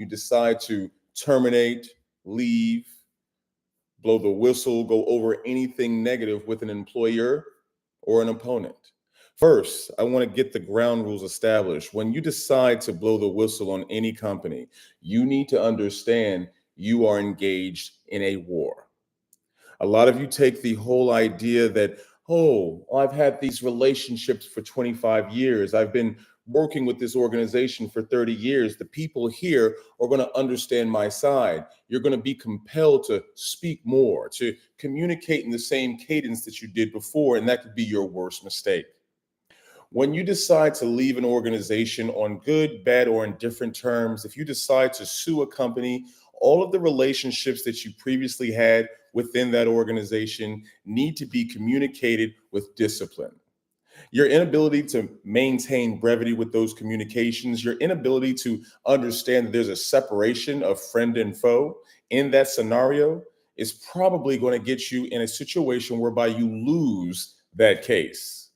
you decide to terminate, leave, blow the whistle, go over anything negative with an employer or an opponent. First, I want to get the ground rules established. When you decide to blow the whistle on any company, you need to understand you are engaged in a war. A lot of you take the whole idea that, oh, I've had these relationships for 25 years. I've been working with this organization for 30 years. The people here are going to understand my side. You're going to be compelled to speak more, to communicate in the same cadence that you did before, and that could be your worst mistake. When you decide to leave an organization on good, bad, or indifferent terms, if you decide to sue a company, all of the relationships that you previously had within that organization need to be communicated with discipline. Your inability to maintain brevity with those communications, your inability to understand that there's a separation of friend and foe in that scenario is probably going to get you in a situation whereby you lose that case.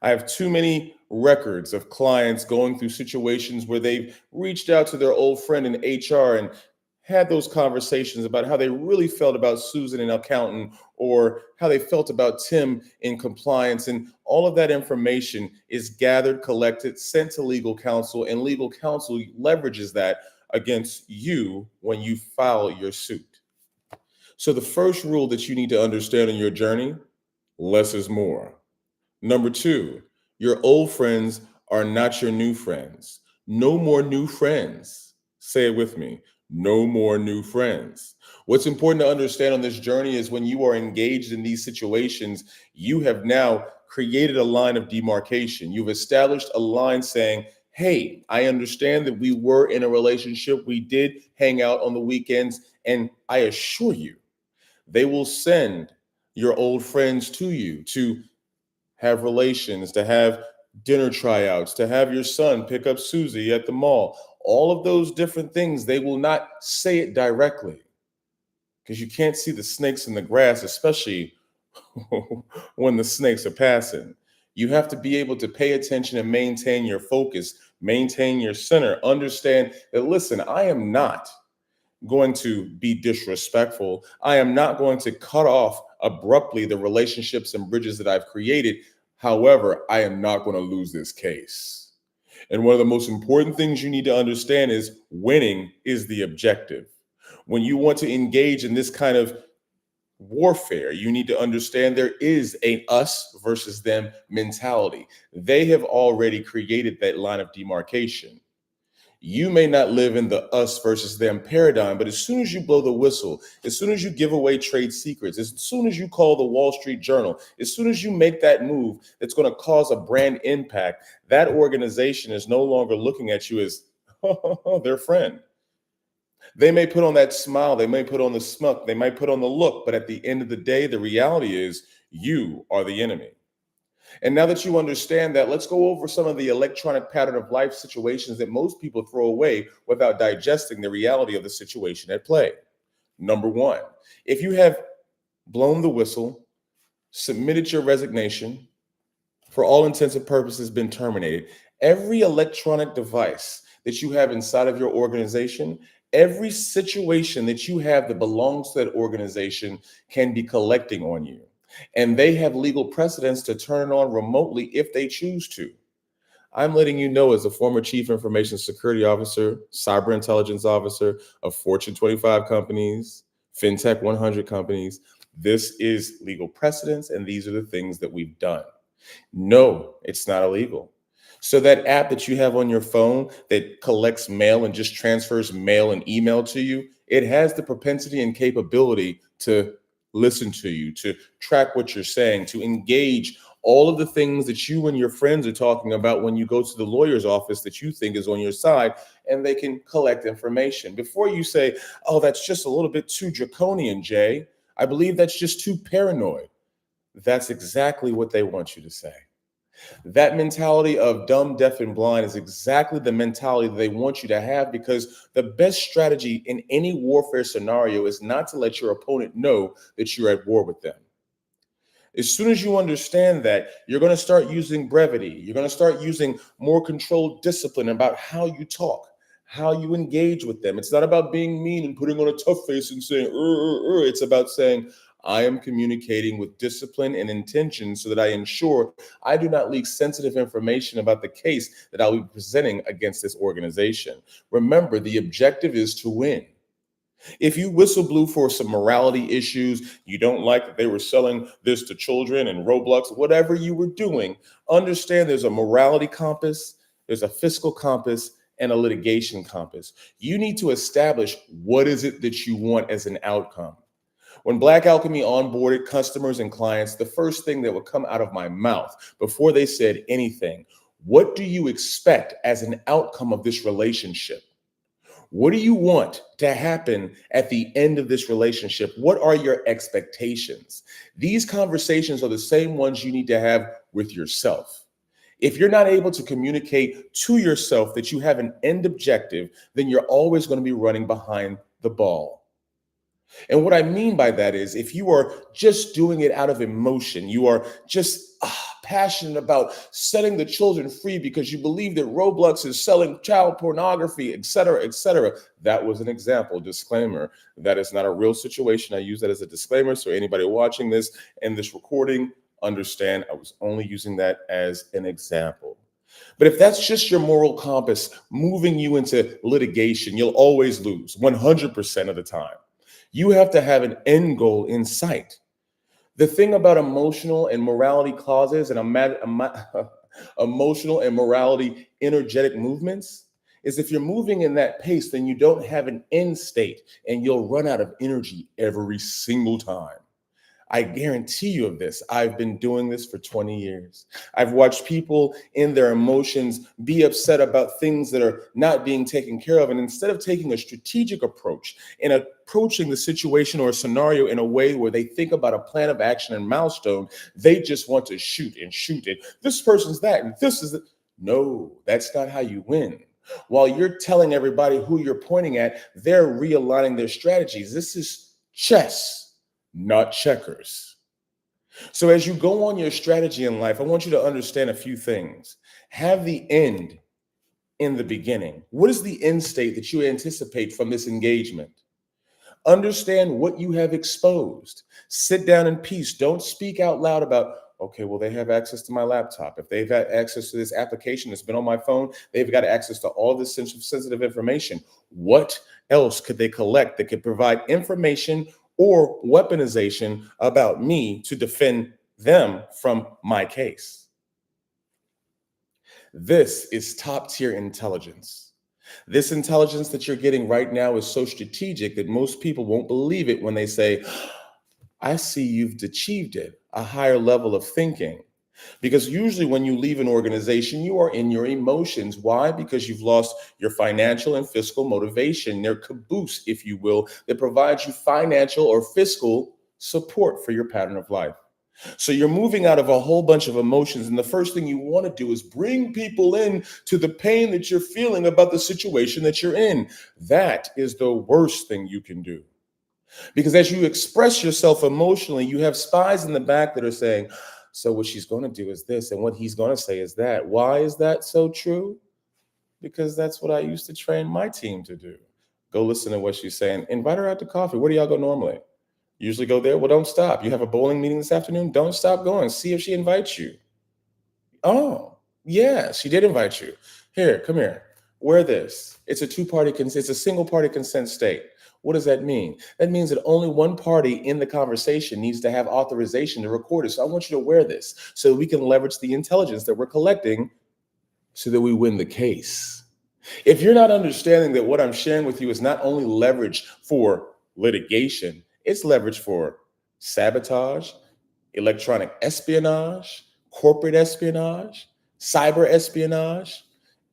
I have too many records of clients going through situations where they've reached out to their old friend in HR and had those conversations about how they really felt about Susan in accountant or how they felt about Tim in compliance. And all of that information is gathered, collected, sent to legal counsel, and legal counsel leverages that against you when you file your suit. So the first rule that you need to understand in your journey, less is more. Number two, your old friends are not your new friends. No more new friends. Say it with me. No more new friends. What's important to understand on this journey is when you are engaged in these situations, you have now created a line of demarcation. You've established a line saying, hey, I understand that we were in a relationship. We did hang out on the weekends. And I assure you, they will send your old friends to you to have relations, to have dinner tryouts, to have your son pick up Susie at the mall. All of those different things, they will not say it directly because you can't see the snakes in the grass, especially when the snakes are passing. You have to be able to pay attention and maintain your focus, maintain your center, understand that, listen, I am not going to be disrespectful. I am not going to cut off abruptly the relationships and bridges that I've created. However, I am not going to lose this case. And one of the most important things you need to understand is winning is the objective. When you want to engage in this kind of warfare, you need to understand there is a us versus them mentality. They have already created that line of demarcation. You may not live in the us versus them paradigm, but as soon as you blow the whistle, as soon as you give away trade secrets, as soon as you call the Wall Street Journal, as soon as you make that move that's going to cause a brand impact, that organization is no longer looking at you as their friend. They may put on that smile, they may put on the smirk, they might put on the look, but at the end of the day, the reality is you are the enemy. And now that you understand that, let's go over some of the electronic pattern of life situations that most people throw away without digesting the reality of the situation at play. Number one, if you have blown the whistle, submitted your resignation, for all intents and purposes been terminated, every electronic device that you have inside of your organization, every situation that you have that belongs to that organization can be collecting on you. And they have legal precedents to turn it on remotely if they choose to. I'm letting you know, as a former chief information security officer, cyber intelligence officer of Fortune 25 companies, FinTech 100 companies, this is legal precedents, and these are the things that we've done. No, it's not illegal. So that app that you have on your phone that collects mail and just transfers mail and email to you, it has the propensity and capability to listen to you, to track what you're saying, to engage all of the things that you and your friends are talking about when you go to the lawyer's office that you think is on your side, and they can collect information. Before you say, oh, that's just a little bit too draconian, Jay, I believe that's just too paranoid. That's exactly what they want you to say. That mentality of dumb, deaf, and blind is exactly the mentality that they want you to have, because the best strategy in any warfare scenario is not to let your opponent know that you're at war with them. As soon as you understand that, you're going to start using brevity. You're going to start using more controlled discipline about how you talk, how you engage with them. It's not about being mean and putting on a tough face and saying, It's about saying, I am communicating with discipline and intention so that I ensure I do not leak sensitive information about the case that I'll be presenting against this organization. Remember, the objective is to win. If you whistle for some morality issues, you don't like that they were selling this to children and Roblox, whatever you were doing, understand there's a morality compass, there's a fiscal compass, and a litigation compass. You need to establish what is it that you want as an outcome. When Black Alchemy onboarded customers and clients, the first thing that would come out of my mouth before they said anything, what do you expect as an outcome of this relationship? What do you want to happen at the end of this relationship? What are your expectations? These conversations are the same ones you need to have with yourself. If you're not able to communicate to yourself that you have an end objective, then you're always going to be running behind the ball. And what I mean by that is if you are just doing it out of emotion, you are just passionate about setting the children free because you believe that Roblox is selling child pornography, et cetera, et cetera. That was an example, disclaimer. That is not a real situation. I use that as a disclaimer. So anybody watching this and this recording, understand I was only using that as an example. But if that's just your moral compass moving you into litigation, you'll always lose 100% of the time. You have to have an end goal in sight. The thing about emotional and morality clauses and emotional and morality energetic movements is if you're moving in that pace, then you don't have an end state and you'll run out of energy every single time. I guarantee you of this. I've been doing this for 20 years. I've watched people in their emotions be upset about things that are not being taken care of. And instead of taking a strategic approach and approaching the situation or a scenario in a way where they think about a plan of action and milestone, they just want to shoot and shoot it. This person's that and this is it. No, that's not how you win. While you're telling everybody who you're pointing at, they're realigning their strategies. This is chess, not checkers. So as you go on your strategy in life, I want you to understand a few things. Have the end in the beginning. What is the end state that you anticipate from this engagement? Understand what you have exposed. Sit down in peace. Don't speak out loud about, okay, well, they have access to my laptop. If they've had access to this application that's been on my phone, they've got access to all this sensitive information. What else could they collect that could provide information or weaponization about me to defend them from my case? This is top tier intelligence. This intelligence that you're getting right now is so strategic that most people won't believe it when they say, I see you've achieved it, a higher level of thinking. Because usually when you leave an organization, you are in your emotions. Why? Because you've lost your financial and fiscal motivation, their caboose, if you will, that provides you financial or fiscal support for your pattern of life. So you're moving out of a whole bunch of emotions. And the first thing you want to do is bring people in to the pain that you're feeling about the situation that you're in. That is the worst thing you can do. Because as you express yourself emotionally, you have spies in the back that are saying, so what she's going to do is this, and what he's going to say is that. Why is that so true? Because that's what I used to train my team to do. Go listen to what she's saying. Invite her out to coffee. Where do y'all go normally? Usually go there. Well, don't stop. You have a bowling meeting this afternoon? Don't stop going. See if she invites you. Oh, yeah, she did invite you. Here, come here. Wear this. It's a it's a single party consent state. What does that mean? That means that only one party in the conversation needs to have authorization to record it. So I want you to wear this so we can leverage the intelligence that we're collecting so that we win the case. If you're not understanding that what I'm sharing with you is not only leverage for litigation, it's leverage for sabotage, electronic espionage, corporate espionage, cyber espionage,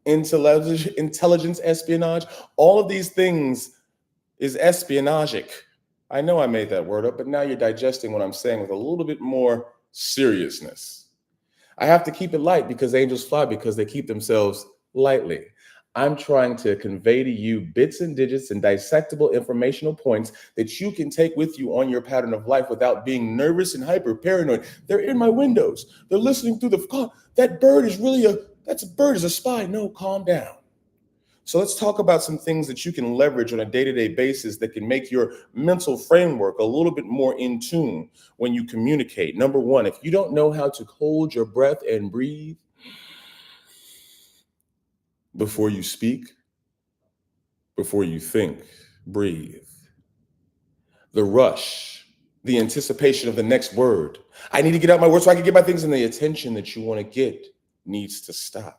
intelligence espionage, all of these things is espionagic. I know I made that word up, but now you're digesting what I'm saying with a little bit more seriousness. I have to keep it light because angels fly because they keep themselves lightly. I'm trying to convey to you bits and digits and dissectable informational points that you can take with you on your pattern of life without being nervous and hyper paranoid. They're in my windows. They're listening through the car. That bird is a spy. No, calm down. So let's talk about some things that you can leverage on a day-to-day basis that can make your mental framework a little bit more in tune when you communicate. Number one, if you don't know how to hold your breath and breathe before you speak, before you think, breathe. The rush, the anticipation of the next word. I need to get out my words so I can get my things, and the attention that you want to get needs to stop.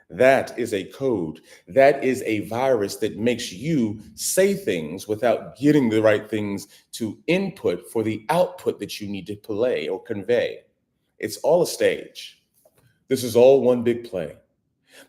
That is a code. That is a virus that makes you say things without getting the right things to input for the output that you need to play or convey. It's all a stage. This is all one big play.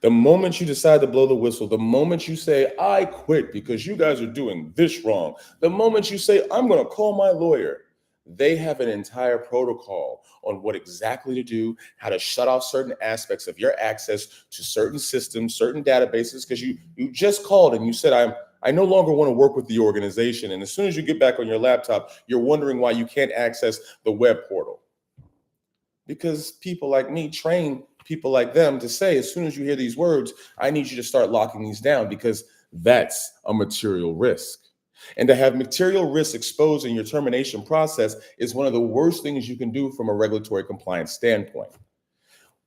The moment you decide to blow the whistle, the moment you say, I quit because you guys are doing this wrong, the moment you say, I'm going to call my lawyer, they have an entire protocol on what exactly to do, how to shut off certain aspects of your access to certain systems, certain databases, because you just called and you said, I no longer want to work with the organization. And as soon as you get back on your laptop, you're wondering why you can't access the web portal. Because people like me train people like them to say, as soon as you hear these words, I need you to start locking these down, because that's a material risk. And to have material risk exposed in your termination process is one of the worst things you can do from a regulatory compliance standpoint.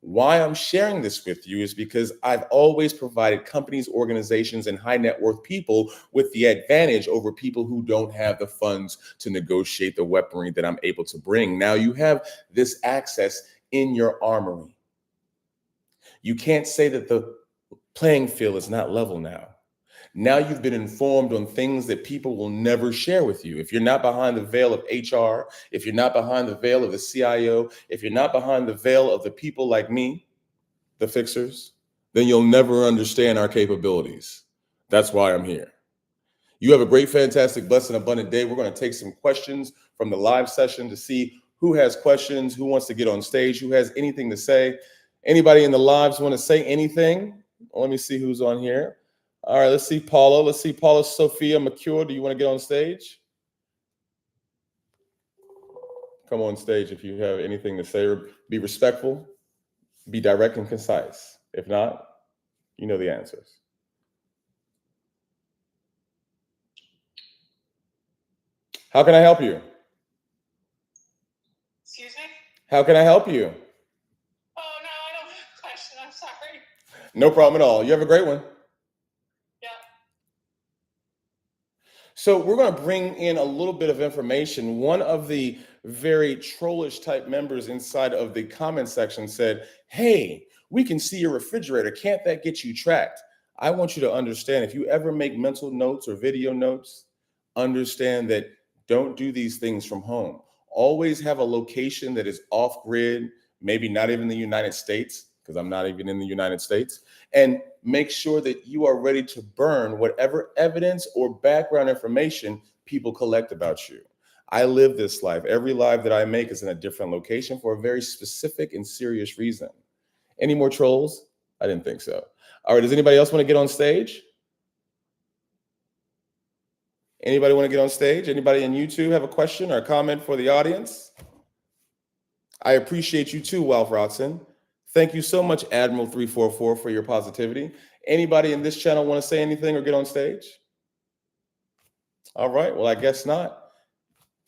Why I'm sharing this with you is because I've always provided companies, organizations, and high net worth people with the advantage over people who don't have the funds to negotiate the weaponry that I'm able to bring. Now you have this access in your armory. You can't say that the playing field is not level now. Now you've been informed on things that people will never share with you. If you're not behind the veil of HR, if you're not behind the veil of the CIO, if you're not behind the veil of the people like me, the fixers, then you'll never understand our capabilities. That's why I'm here. You have a great, fantastic, blessed, and abundant day. We're going to take some questions from the live session to see who has questions, who wants to get on stage, who has anything to say. Anybody in the lives want to say anything? Let me see who's on here. All right, let's see Paula. Let's see Paula Sophia McCure. Do you want to get on stage? Come on stage if you have anything to say. Be respectful, be direct and concise. If not, you know the answers. How can I help you? Excuse me? How can I help you? Oh, no, I don't have a question. I'm sorry. No problem at all. You have a great one. Yeah. So we're going to bring in a little bit of information. One of the very trollish type members inside of the comment section said, hey, we can see your refrigerator. Can't that get you tracked? I want you to understand, if you ever make mental notes or video notes, understand that don't do these things from home. Always have a location that is off grid, maybe not even the United States, because I'm not even in the United States, and make sure that you are ready to burn whatever evidence or background information people collect about you. I live this life. Every live that I make is in a different location for a very specific and serious reason. Any more trolls? I didn't think so. All right, does anybody else want to get on stage? Anybody want to get on stage? Anybody in YouTube have a question or a comment for the audience? I appreciate you too, Walf Rodson. Thank you so much, Admiral 344, for your positivity. Anybody in this channel want to say anything or get on stage? All right, well, I guess not.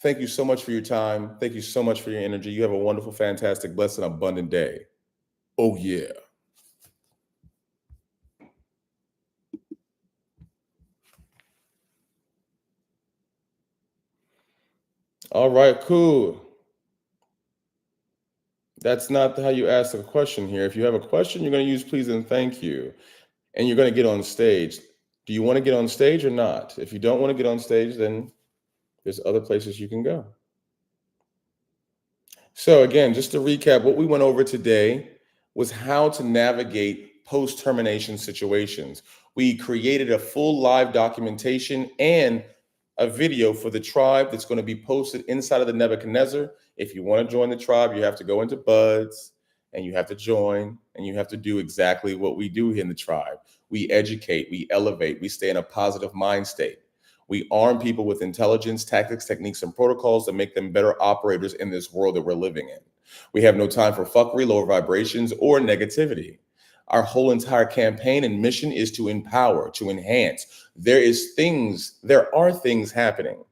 Thank you so much for your time. Thank you so much for your energy. You have a wonderful, fantastic, blessed, and abundant day. Oh, yeah. All right, cool. That's not how you ask a question here. If you have a question, you're going to use please and thank you, and you're going to get on stage. Do you want to get on stage or not? If you don't want to get on stage, then there's other places you can go. So again, just to recap, what we went over today was how to navigate post-termination situations. We created a full live documentation and a video for the tribe that's going to be posted inside of the Nebuchadnezzar. If you want to join the tribe, you have to go into Buds and you have to join and you have to do exactly what we do here in the tribe. We educate, we elevate, we stay in a positive mind state. We arm people with intelligence, tactics, techniques, and protocols that make them better operators in this world that we're living in. We have no time for fuckery, lower vibrations, or negativity. Our whole entire campaign and mission is to empower, to enhance. There are things happening.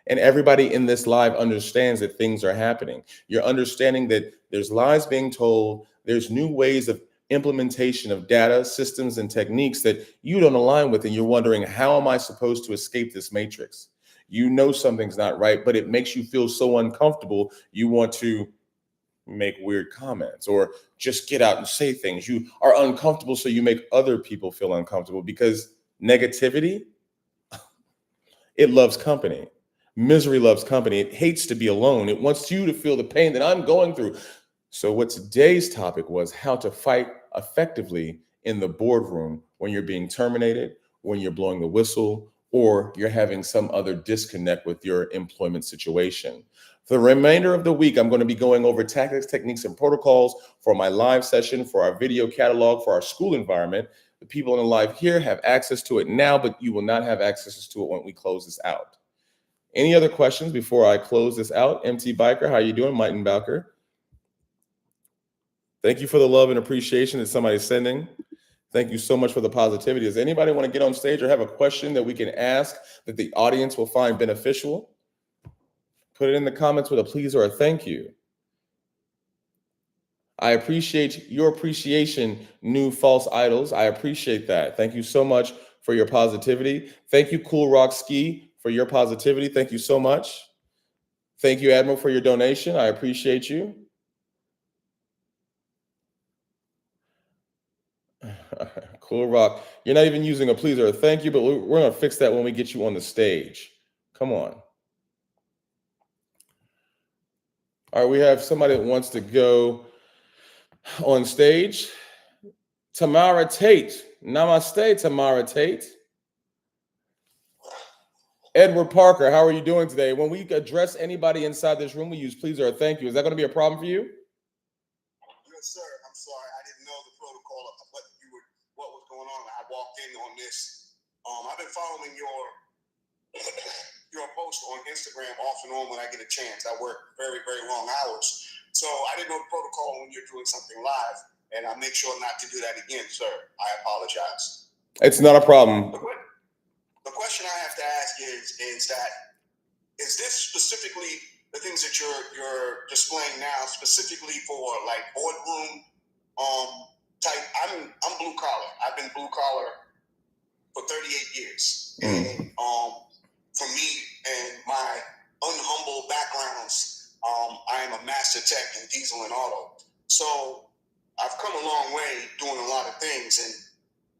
And everybody in this live understands that things are happening. You're understanding that there's lies being told, there's new ways of implementation of data, systems, and techniques that you don't align with, and you're wondering, how am I supposed to escape this matrix? You know something's not right, but it makes you feel so uncomfortable, you want to make weird comments or just get out and say things. You are uncomfortable, so you make other people feel uncomfortable, because negativity, it loves company. Misery loves company. It hates to be alone. It wants you to feel the pain that I'm going through. So what today's topic was how to fight effectively in the boardroom when you're being terminated, when you're blowing the whistle, or you're having some other disconnect with your employment situation. For the remainder of the week, I'm going to be going over tactics, techniques, and protocols for my live session, for our video catalog, for our school environment. The people in the live here have access to it now, but you will not have access to it when we close this out. Any other questions before I close this out? MT Biker, how you doing? Miten Balker. Thank you for the love and appreciation that somebody's sending. Thank you so much for the positivity. Does anybody want to get on stage or have a question that we can ask that the audience will find beneficial? Put it in the comments with a please or a thank you. I appreciate your appreciation, new false idols. I appreciate that. Thank you so much for your positivity. Thank you, Cool Rock Ski, for your positivity. Thank you so much. Thank you, Admiral, for your donation. I appreciate you. Cool Rock, you're not even using a please or a thank you, but we're going to fix that when we get you on the stage. Come on. All right, we have somebody that wants to go on stage. Tamara Tate. Namaste, Tamara Tate. Edward Parker, how are you doing today? When we address anybody inside this room, we use please or a thank you. Is that going to be a problem for you? Yes, sir. I'm sorry. I didn't know the protocol of what was going on. I walked in on this. I've been following your post on Instagram off and on when I get a chance. I work very, very long hours. So I didn't know the protocol when you're doing something live, and I make sure not to do that again, sir. I apologize. It's not a problem. The question I have to ask is this specifically the things that you're displaying now specifically for like boardroom type? I'm blue collar. I've been blue collar for 38 years. And for me and my unhumble backgrounds, I am a master tech in diesel and auto. So I've come a long way doing a lot of things, and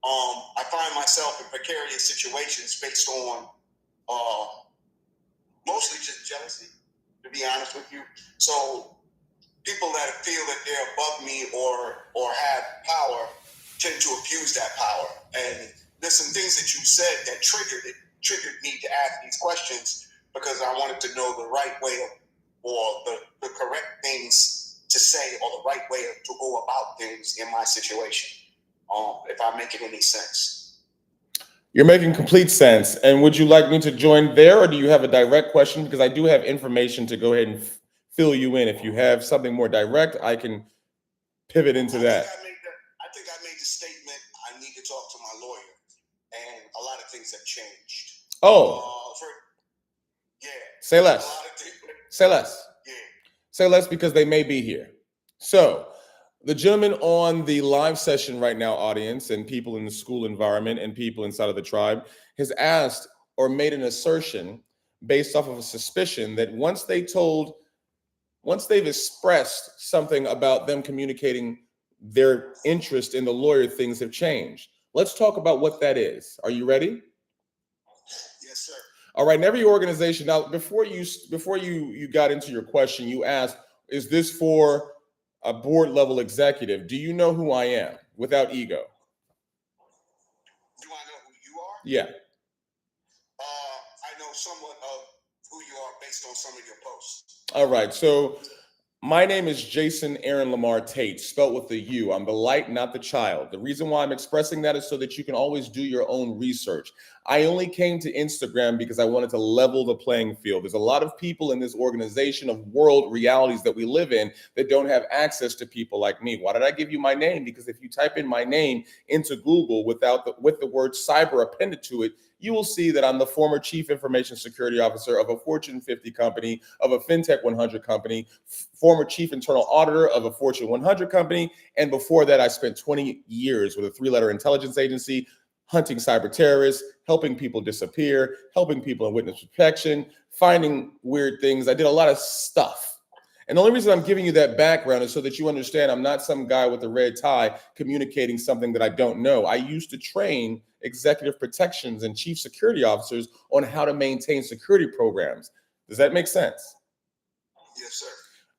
I find myself in precarious situations based on mostly just jealousy, to be honest with you. So people that feel that they're above me or have power tend to abuse that power. And there's some things that you said that triggered me to ask these questions, because I wanted to know the right way or the correct things to say, or the right way to go about things in my situation. If I'm making any sense. You're making complete sense. And would you like me to join there, or do you have a direct question? Because I do have information to go ahead and fill you in. If you have something more direct, I can pivot into that. I think I made the statement, I need to talk to my lawyer, and a lot of things have changed. Yeah. Say less. Say less. Yeah. Say less, because they may be here. So the gentleman on the live session right now, audience, and people in the school environment and people inside of the tribe, has asked or made an assertion based off of a suspicion that once they've expressed something about them communicating their interest in the lawyer, things have changed. Let's talk about what that is. Are you ready? Yes, sir. All right. In every organization, now before you got into your question, you asked, is this for a board level executive? Do you know who I am, without ego? Do I know who you are? Yeah. I know somewhat of who you are based on some of your posts. All right. So My name is Jason Aaron Lamar Tate, spelt with the U. I'm the light, not the child. The reason why I'm expressing that is so that you can always do your own research. I only came to Instagram because I wanted to level the playing field. There's a lot of people in this organization of world realities that we live in that don't have access to people like me. Why did I give you my name? Because if you type in my name into Google with the word cyber appended to it, you will see that I'm the former chief information security officer of a Fortune 50 company, of a FinTech 100 company, former chief internal auditor of a Fortune 100 company. And before that, I spent 20 years with a 3-letter intelligence agency, hunting cyber terrorists, helping people disappear, helping people in witness protection, finding weird things. I did a lot of stuff. And the only reason I'm giving you that background is so that you understand I'm not some guy with a red tie communicating something that I don't know. I used to train executive protections and chief security officers on how to maintain security programs. Does that make sense? Yes, sir.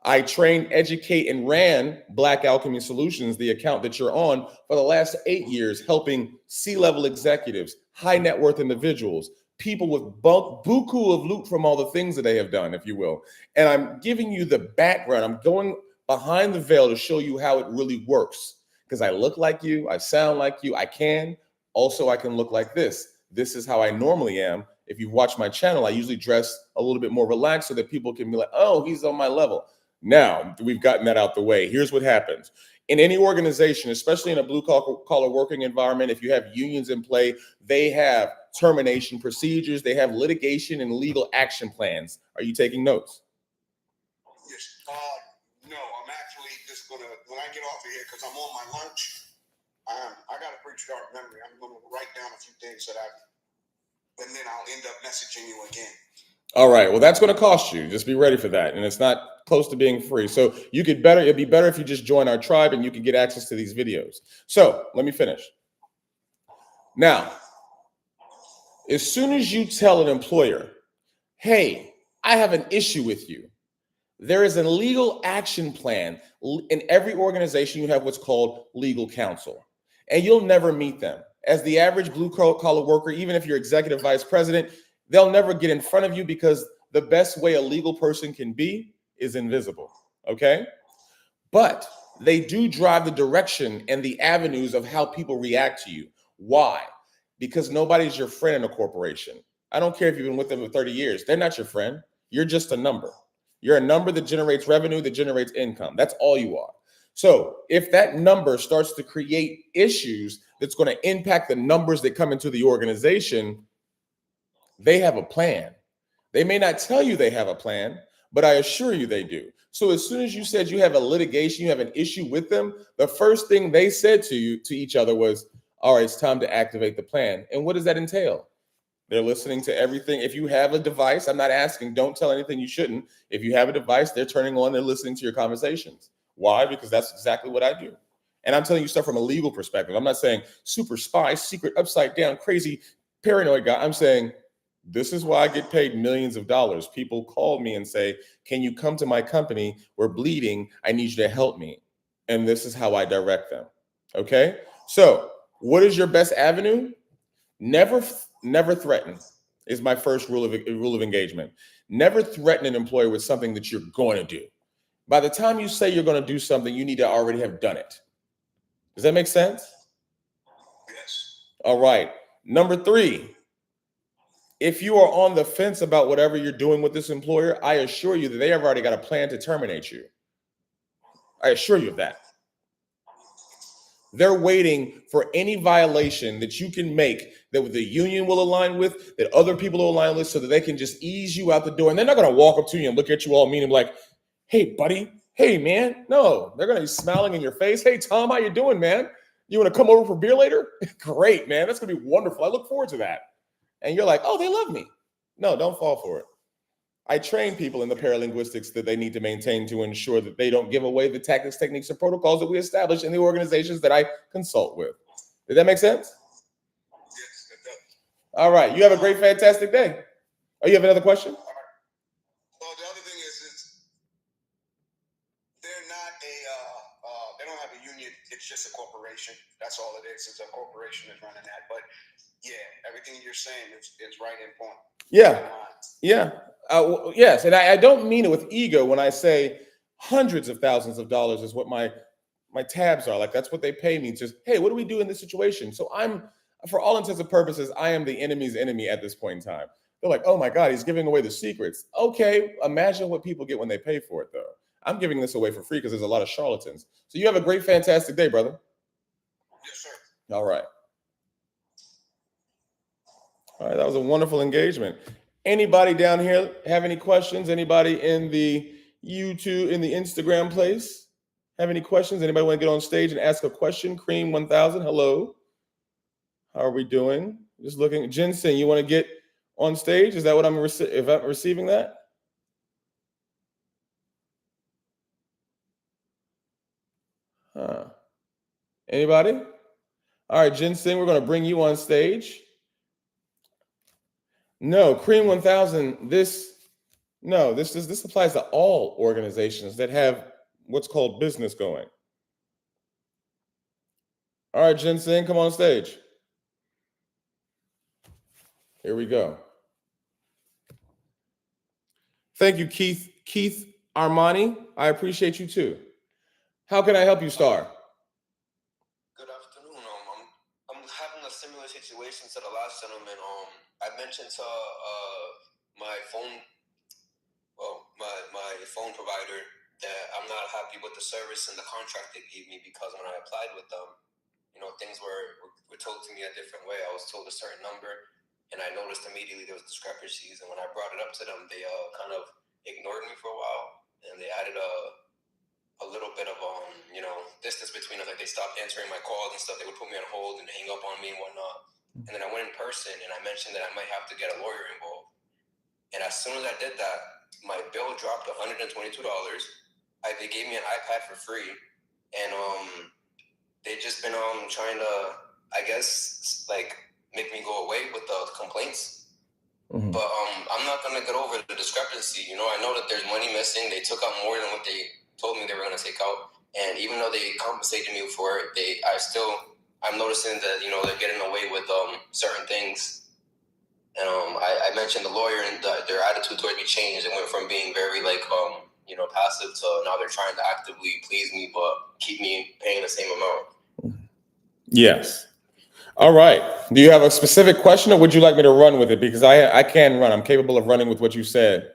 I trained, educate, and ran Black Alchemy Solutions, the account that you're on, for the last 8 years, helping C-level executives, high net worth individuals, people with buku of loot from all the things that they have done, if you will. And I'm giving you the background. I'm going behind the veil to show you how it really works. Because I look like you, I sound like you, I can. Also, I can look like this. This is how I normally am. If you watch my channel, I usually dress a little bit more relaxed so that people can be like, oh, he's on my level. Now, we've gotten that out the way. Here's what happens. In any organization, especially in a blue-collar working environment, if you have unions in play, they have termination procedures, they have litigation and legal action plans. Are you taking notes? Yes. No, I'm actually just going to, when I get off of here, because I'm on my lunch, I got a pretty sharp memory. I'm going to write down a few things and then I'll end up messaging you again. All right. Well, that's going to cost you. Just be ready for that. And it's not close to being free. So it'd be better if you just join our tribe and you can get access to these videos. So let me finish. Now, as soon as you tell an employer, hey, I have an issue with you, there is a legal action plan. In every organization, you have what's called legal counsel, and you'll never meet them. As the average blue-collar worker, even if you're executive vice president, they'll never get in front of you because the best way a legal person can be is invisible, okay? But they do drive the direction and the avenues of how people react to you. Why? Because nobody's your friend in a corporation. I don't care if you've been with them for 30 years. They're not your friend. You're just a number. You're a number that generates revenue, that generates income. That's all you are. So if that number starts to create issues that's going to impact the numbers that come into the organization, they have a plan. They may not tell you they have a plan, but I assure you they do. So as soon as you said you have a litigation, you have an issue with them, the first thing they said to each other was, all right, it's time to activate the plan. And what does that entail? They're listening to everything. If you have a device, I'm not asking, don't tell anything you shouldn't. If you have a device, they're turning on, they're listening to your conversations. Why? Because that's exactly what I do. And I'm telling you stuff from a legal perspective. I'm not saying super spy, secret, upside down, crazy, paranoid guy. I'm saying, this is why I get paid millions of dollars. People call me and say, can you come to my company? We're bleeding. I need you to help me. And this is how I direct them. Okay? So what is your best avenue? Never threaten is my first rule of engagement. Never threaten an employer with something that you're going to do. By the time you say you're going to do something, you need to already have done it. Does that make sense? Yes. All right. Number 3, if you are on the fence about whatever you're doing with this employer, I assure you that they have already got a plan to terminate you. I assure you of that. They're waiting for any violation that you can make that the union will align with, that other people will align with, so that they can just ease you out the door. And they're not going to walk up to you and look at you all mean and be like, hey, buddy, hey, man. No, they're going to be smiling in your face. Hey, Tom, how you doing, man? You want to come over for beer later? Great, man. That's going to be wonderful. I look forward to that. And you're like, oh, they love me. No, don't fall for it. I train people in the paralinguistics that they need to maintain to ensure that they don't give away the tactics, techniques, and protocols that we establish in the organizations that I consult with. Did that make sense? Yes, it does. All right. You have a great, fantastic day. Oh, you have another question? Well, the other thing is they're not they don't have a union. It's just a corporation. That's all it is. It's a corporation that's running that. But yeah, everything you're saying is right in point. Yeah. Yeah. Yes. And I don't mean it with ego when I say Hundreds of thousands of dollars is what my tabs are. Like, that's what they pay me. Just, hey, what do we do in this situation? So I'm, for all intents and purposes, I am the enemy's enemy at this point in time. They're like, oh my God, he's giving away the secrets. Okay, imagine what people get when they pay for it, though. I'm giving this away for free because there's a lot of charlatans. So you have a great, fantastic day, brother. Yes, sir. All right. All right, that was a wonderful engagement. Anybody down here have any questions? Anybody in the YouTube, in the Instagram place, have any questions? Anybody want to get on stage and ask a question? Cream 1000, hello. How are we doing? Just looking. Ginseng, you want to get on stage? Is that what if I'm receiving that? Anybody? All right, Ginseng, we're going to bring you on stage. No, Cream 1000, this applies to all organizations that have what's called business going. All right, Ginseng, come on stage. Here we go. Thank you, Keith Armani. I appreciate you too. How can I help you, Star? Good afternoon. I'm having a similar situation to the last gentleman. I mentioned to my phone provider that I'm not happy with the service and the contract they gave me, because when I applied with them, things were told to me a different way. I was told a certain number, and I noticed immediately there was discrepancies. And when I brought it up to them, they kind of ignored me for a while, and they added a little bit of distance between us. Like, they stopped answering my calls and stuff. They would put me on hold and hang up on me and whatnot. And then I went in person and I mentioned that I might have to get a lawyer involved. And as soon as I did that, my bill dropped $122. They gave me an iPad for free, and they've just been trying to, I guess, like, make me go away with the complaints. Mm-hmm. But I'm not gonna get over the discrepancy. I know that there's money missing. They took out more than what they told me they were gonna take out, and even though they compensated me for it, I'm noticing that they're getting away with certain things. And I mentioned the lawyer, and their attitude toward me changed. It went from being very passive to now they're trying to actively please me but keep me paying the same amount. Yes. All right. Do you have a specific question, or would you like me to run with it? Because I can run. I'm capable of running with what you said.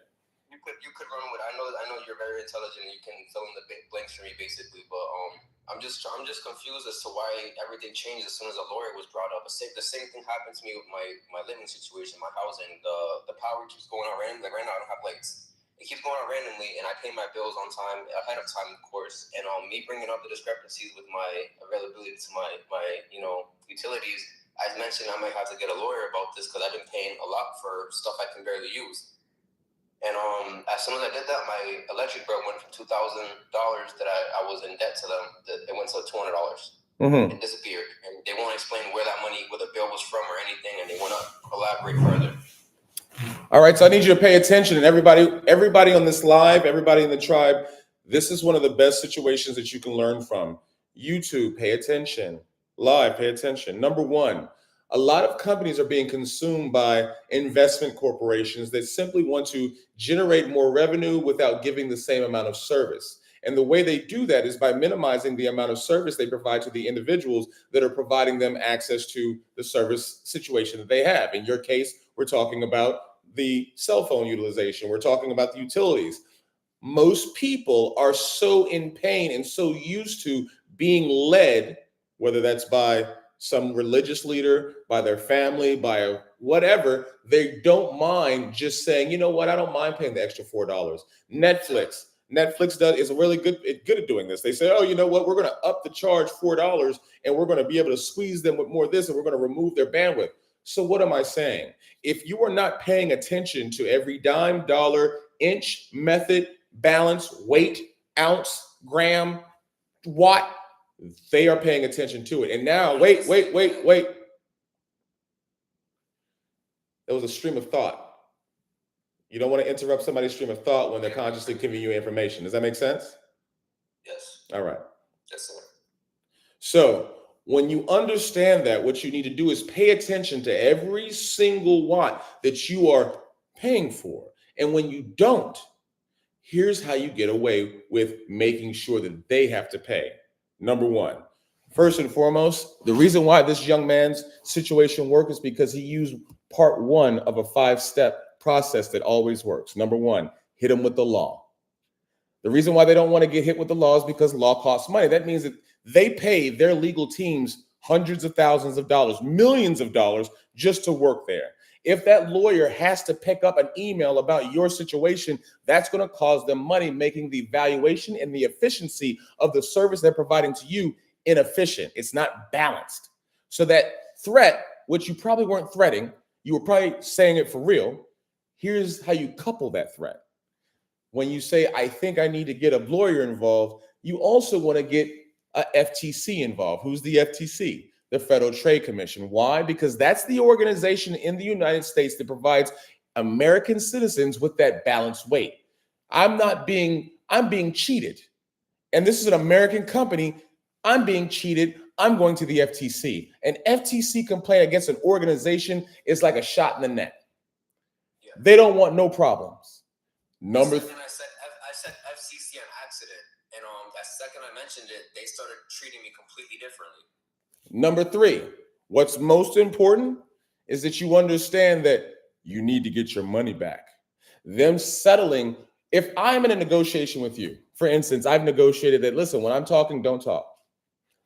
You could run with it. I know you're very intelligent. You can fill in the blanks for me, basically. But I'm just confused as to why everything changed as soon as a lawyer was brought up. The same thing happened to me with my living situation, my housing. The power keeps going on randomly. Like, right now, I don't have lights. It keeps going on randomly, and I pay my bills on time, ahead of time, of course. And me bringing up the discrepancies with my availability to my utilities, I mentioned I might have to get a lawyer about this because I've been paying a lot for stuff I can barely use. And as soon as I did that, my electric bill went from $2,000 that I was in debt to them. It went to $200. Mm-hmm. It disappeared, and they won't explain where the bill was from or anything, and they want to elaborate further. All right, so I need you to pay attention, and everybody on this live, everybody in the tribe, this is one of the best situations that you can learn from. YouTube, pay attention. Live, pay attention. Number one, a lot of companies are being consumed by investment corporations that simply want to generate more revenue without giving the same amount of service. And the way they do that is by minimizing the amount of service they provide to the individuals that are providing them access to the service situation that they have. In your case, we're talking about the cell phone utilization. We're talking about the utilities. Most people are so in pain and so used to being led, whether that's by some religious leader, by their family, by whatever, they don't mind just saying, you know what, I don't mind paying the extra $4. Netflix is really good at doing this. They say, oh, you know what, we're going to up the charge $4 and we're going to be able to squeeze them with more of this, and we're going to remove their bandwidth. So what am I saying? If you are not paying attention to every dime, dollar, inch, method, balance, weight, ounce, gram, watt, they are paying attention to it. And now, wait. There was a stream of thought. You don't want to interrupt somebody's stream of thought when they're consciously giving you information. Does that make sense? Yes. All right. Yes, sir. So when you understand that, what you need to do is pay attention to every single watt that you are paying for. And when you don't, Here's how you get away with making sure that they have to pay. Number one, first and foremost, the reason why this young man's situation worked is because he used part one of a 5-step process that always works. Number one, hit him with the law. The reason why they don't want to get hit with the law is because law costs money. That means that they pay their legal teams hundreds of thousands of dollars, millions of dollars just to work there. If that lawyer has to pick up an email about your situation, that's going to cause them money, making the valuation and the efficiency of the service they're providing to you inefficient. It's not balanced. So that threat, which you probably weren't threatening, you were probably saying it for real. Here's how you couple that threat. When you say, I think I need to get a lawyer involved, you also want to get a FTC involved. Who's the FTC? The Federal Trade Commission. Why? Because that's the organization in the United States that provides American citizens with that balanced weight. I'm being cheated. And this is an American company. I'm being cheated. I'm going to the FTC. An FTC complaint against an organization is like a shot in the neck. Yeah. They don't want no problems. Number three. I said FCC on accident, and that second I mentioned it, they started treating me completely differently. Number three, what's most important is that you understand that you need to get your money back. Them settling, if I'm in a negotiation with you, for instance, I've negotiated that, listen, when I'm talking, don't talk.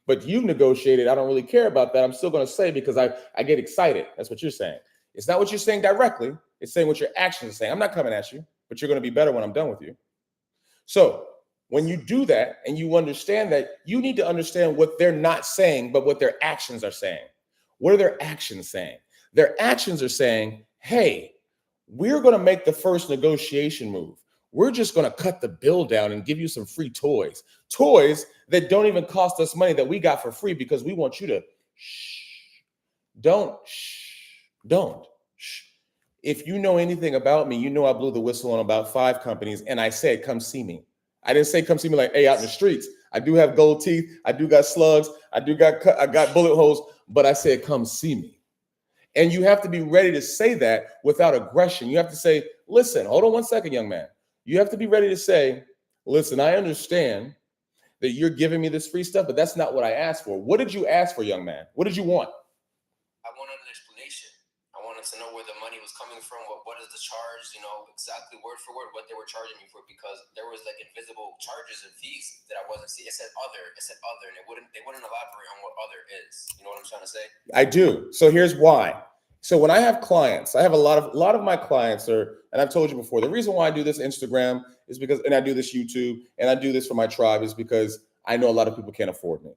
But you've negotiated, I don't really care about that. I'm still going to say because I get excited. That's what you're saying. It's not what you're saying directly. It's saying what your actions are saying. I'm not coming at you, but you're going to be better when I'm done with you. So when you do that and you understand that, you need to understand what they're not saying, but what their actions are saying. What are their actions saying? Their actions are saying, hey, we're going to make the first negotiation move. We're just going to cut the bill down and give you some free toys. Toys that don't even cost us money that we got for free because we want you to don't. If you know anything about me, you know I blew the whistle on about 5 companies and I said, come see me. I didn't say come see me like, hey, out in the streets. I do have gold teeth. I do got slugs. I got bullet holes, but I said, come see me. And you have to be ready to say that without aggression. You have to say, listen, hold on one second, young man. You have to be ready to say, listen, I understand that you're giving me this free stuff, but that's not what I asked for. What did you ask for, young man? What did you want? I wanted an explanation. I wanted to know where the money was coming from. What is the charge? Exactly word for word what they were charging me for, because there was like invisible charges and fees that I wasn't seeing. It said other, and they wouldn't elaborate on what other is. You know what I'm trying to say? I do. So here's why. So when I have clients, I have a lot of my clients are, and I've told you before, the reason why I do this Instagram is because, and I do this YouTube, and I do this for my tribe is because I know a lot of people can't afford me.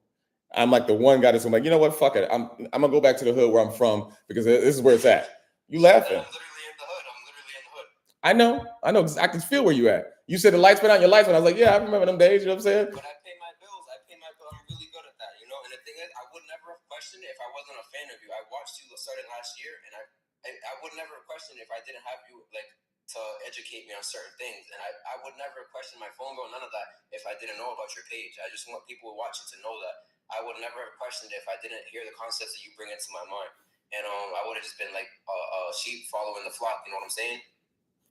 I'm like the one guy that's like, you know what, fuck it. I'm gonna go back to the hood where I'm from because this is where it's at. You laughing? I'm literally in the hood. I know. I can feel where you at. You said the lights went out, your lights went out. I was like, yeah, I remember them days. You know what I'm saying? But I pay my bills. I'm really good at that, And the thing is, I would never have questioned it if I wasn't a fan of you. I watched you starting last year, and I would never have questioned it if I didn't have you to educate me on certain things. And I would never have questioned my phone bill, none of that, if I didn't know about your page. I just want people watching to know that. I would never have questioned it if I didn't hear the concepts that you bring into my mind. And I would have just been like a sheep following the flock. You know what I'm saying?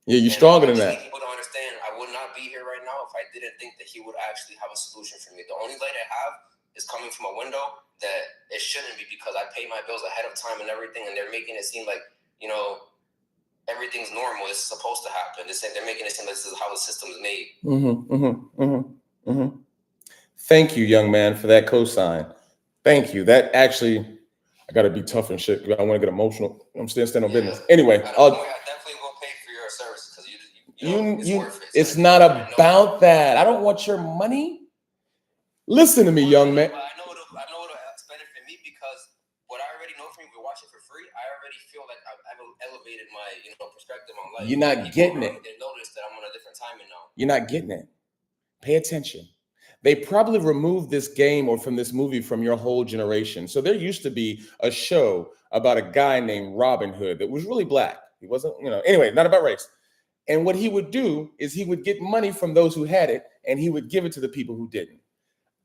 Yeah, you're stronger than that. People don't understand. I would not be here right now if I didn't think that he would actually have a solution for me. The only light I have is coming from a window that it shouldn't be, because I pay my bills ahead of time and everything, and they're making it seem like, everything's normal. It's supposed to happen. They're making it seem like this is how the system is made. Thank you, young man, for that cosign. Thank you. That actually, I got to be tough and shit. I want to get emotional. I'm still standing on business. Anyway, I definitely will pay for your service because it's worth it. It's not about that. I don't want your money. Listen to me, young man. I know it'll benefit me because what I already know from you, we're watching for free. I already feel like I've elevated my perspective on life. You're not getting it. They notice that I'm on a different timing now. You're not getting it. Pay attention. They probably removed this game or from this movie from your whole generation. So there used to be a show about a guy named Robin Hood that was really black. He wasn't, anyway, not about race. And what he would do is he would get money from those who had it, and he would give it to the people who didn't.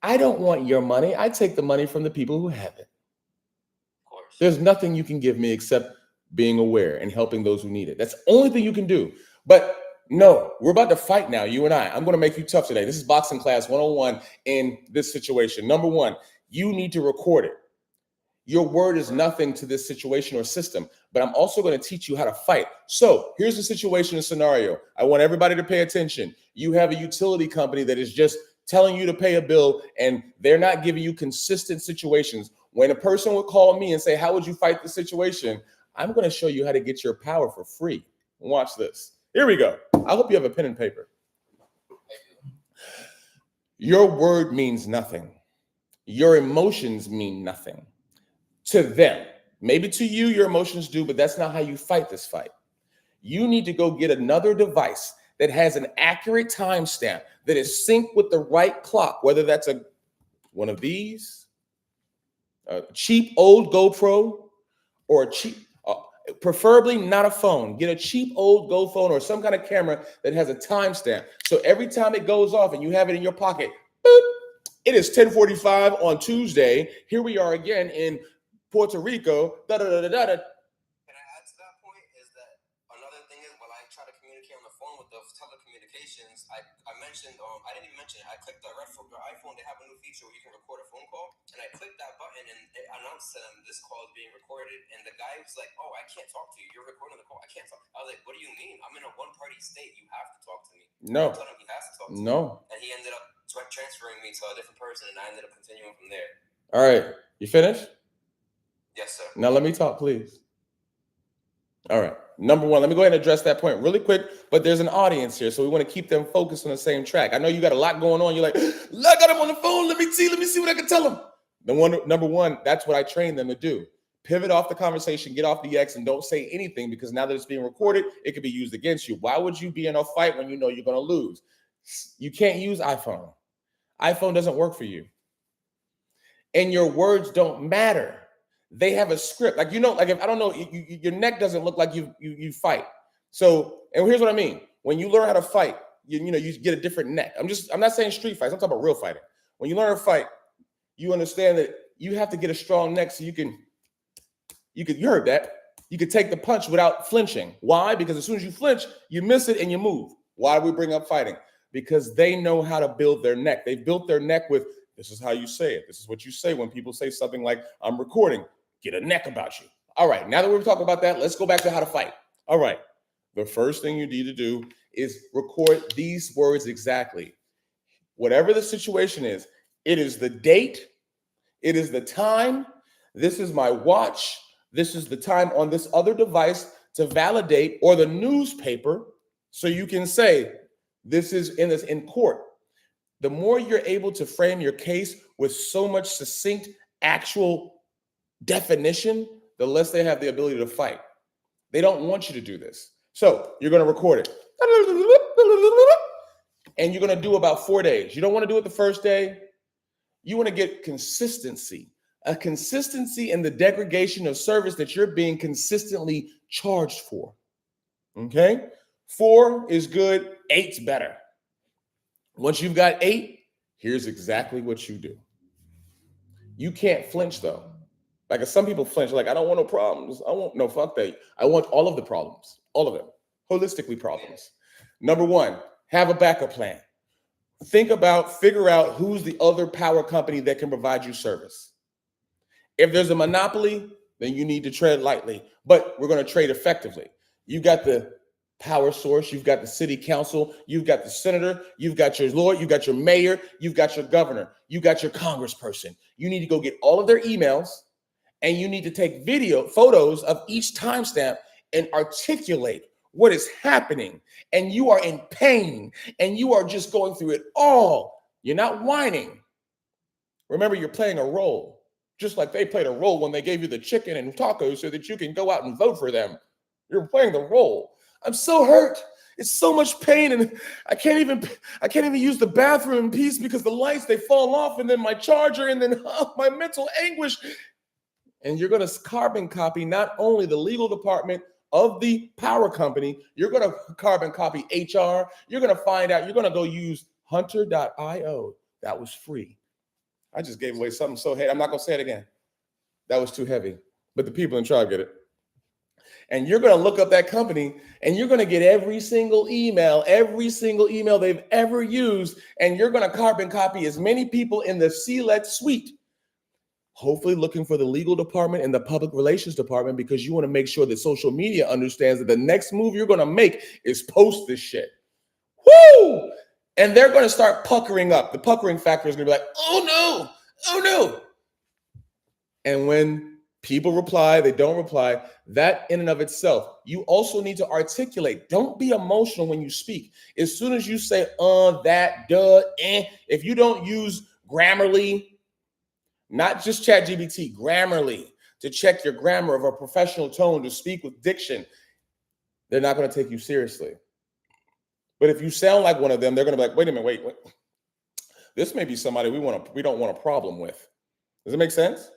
I don't want your money. I take the money from the people who have it. Of course. There's nothing you can give me except being aware and helping those who need it. That's the only thing you can do. But No, we're about to fight now, you and I. I'm going to make you tough today. This is boxing class 101 in this situation. Number one, you need to record it. Your word is nothing to this situation or system, but I'm also going to teach you how to fight. So here's the situation and scenario. I want everybody to pay attention. You have a utility company that is just telling you to pay a bill, and they're not giving you consistent situations. When a person would call me and say, how would you fight the situation? I'm going to show you how to get your power for free. Watch this. Here we go. I hope you have a pen and paper. Your word means nothing. Your emotions mean nothing. To them, maybe to you, your emotions do, but that's not how you fight this fight. You need to go get another device that has an accurate timestamp that is synced with the right clock, whether that's one of these, a cheap old GoPro, or a cheap, preferably not a phone. Get a cheap old Go phone or some kind of camera that has a timestamp. So every time it goes off and you have it in your pocket, boop, it is 10:45 on Tuesday. Here we are again in Puerto Rico. Can I add to that point? Is that another thing is when I try to communicate on the phone with the telecommunications, I mentioned I didn't even mention it. I clicked the iPhone. They have a new feature where you can record a phone call, and I clicked that button and it announced to them this call is being recorded. And the guy was like, "Oh, I can't talk to you. You're recording the call. I can't talk." I was like, "What do you mean? I'm in a one-party state. You have to talk to me." No. I told him he has to talk to me. No. And he ended up transferring me to a different person, and I ended up continuing from there. All right. You finished? Yes, sir. Now let me talk, please. All right. Number one, let me go ahead and address that point really quick, but there's an audience here, so we want to keep them focused on the same track. I know you got a lot going on. You're like, I got him on the phone. Let me see what I can tell him. Number one, that's what I train them to do. Pivot off the conversation, get off the X, and don't say anything, because now that it's being recorded, it could be used against you. Why would you be in a fight when you know you're going to lose? You can't use iPhone. iPhone doesn't work for you. And your words don't matter. They have a script. Like, if I don't know, your neck doesn't look like you fight. So, and here's what I mean. When you learn how to fight, you get a different neck. I'm not saying street fights. I'm talking about real fighting. When you learn to fight, you understand that you have to get a strong neck so you heard that. You could take the punch without flinching. Why? Because as soon as you flinch, you miss it and you move. Why do we bring up fighting? Because they know how to build their neck. They built their neck with, this is how you say it. This is what you say when people say something like, I'm recording. Get a neck about you. All right, now that we're talking about that, let's go back to how to fight. All right, the first thing you need to do is record these words exactly. Whatever the situation is, it is the date, it is the time, this is my watch, this is the time on this other device to validate, or the newspaper, so you can say, this is in court. The more you're able to frame your case with so much succinct, actual definition, the less they have the ability to fight. They don't want you to do this. So you're going to record it. And you're going to do about 4 days. You don't want to do it the first day. You want to get consistency. A consistency in the degradation of service that you're being consistently charged for. Okay? 4 is good. 8's better. Once you've got 8, here's exactly what you do. You can't flinch, though. Like, some people flinch, like, I don't want no problems. No, fuck that. I want all of the problems, all of them, holistically problems. Number one, have a backup plan. Figure out who's the other power company that can provide you service. If there's a monopoly, then you need to tread lightly, but we're going to trade effectively. You got the power source, you've got the city council, you've got the senator, you've got your lawyer, you've got your mayor, you've got your governor, you got your congressperson. You need to go get all of their emails, and you need to take photos of each timestamp and articulate what is happening. And you are in pain, and you are just going through it all. You're not whining. Remember, you're playing a role, just like they played a role when they gave you the chicken and tacos so that you can go out and vote for them. You're playing the role. I'm so hurt. It's so much pain, and I can't even use the bathroom in peace because the lights, they fall off, and then my charger, and then my mental anguish. And you're going to carbon copy not only the legal department of the power company, you're going to carbon copy HR. You're going to find out, you're going to go use hunter.io. That was free. I just gave away something so heavy. I'm not going to say it again. That was too heavy. But the people in tribe get it. And you're going to look up that company and you're going to get every single email they've ever used. And you're going to carbon copy as many people in the select suite, hopefully looking for the legal department and the public relations department, because you want to make sure that social media understands that the next move you're going to make is post this shit. Woo! And they're going to start puckering up. The puckering factor is going to be like, oh no. And when people reply, they don't reply, that in and of itself, you also need to articulate. Don't be emotional when you speak. As soon as you say, that, duh, if you don't use Grammarly, not just ChatGPT, Grammarly, to check your grammar of a professional tone, to speak with diction, they're not going to take you seriously. But if you sound like one of them, they're going to be like, wait a minute, wait. This may be somebody we don't want a problem with. Does it make sense?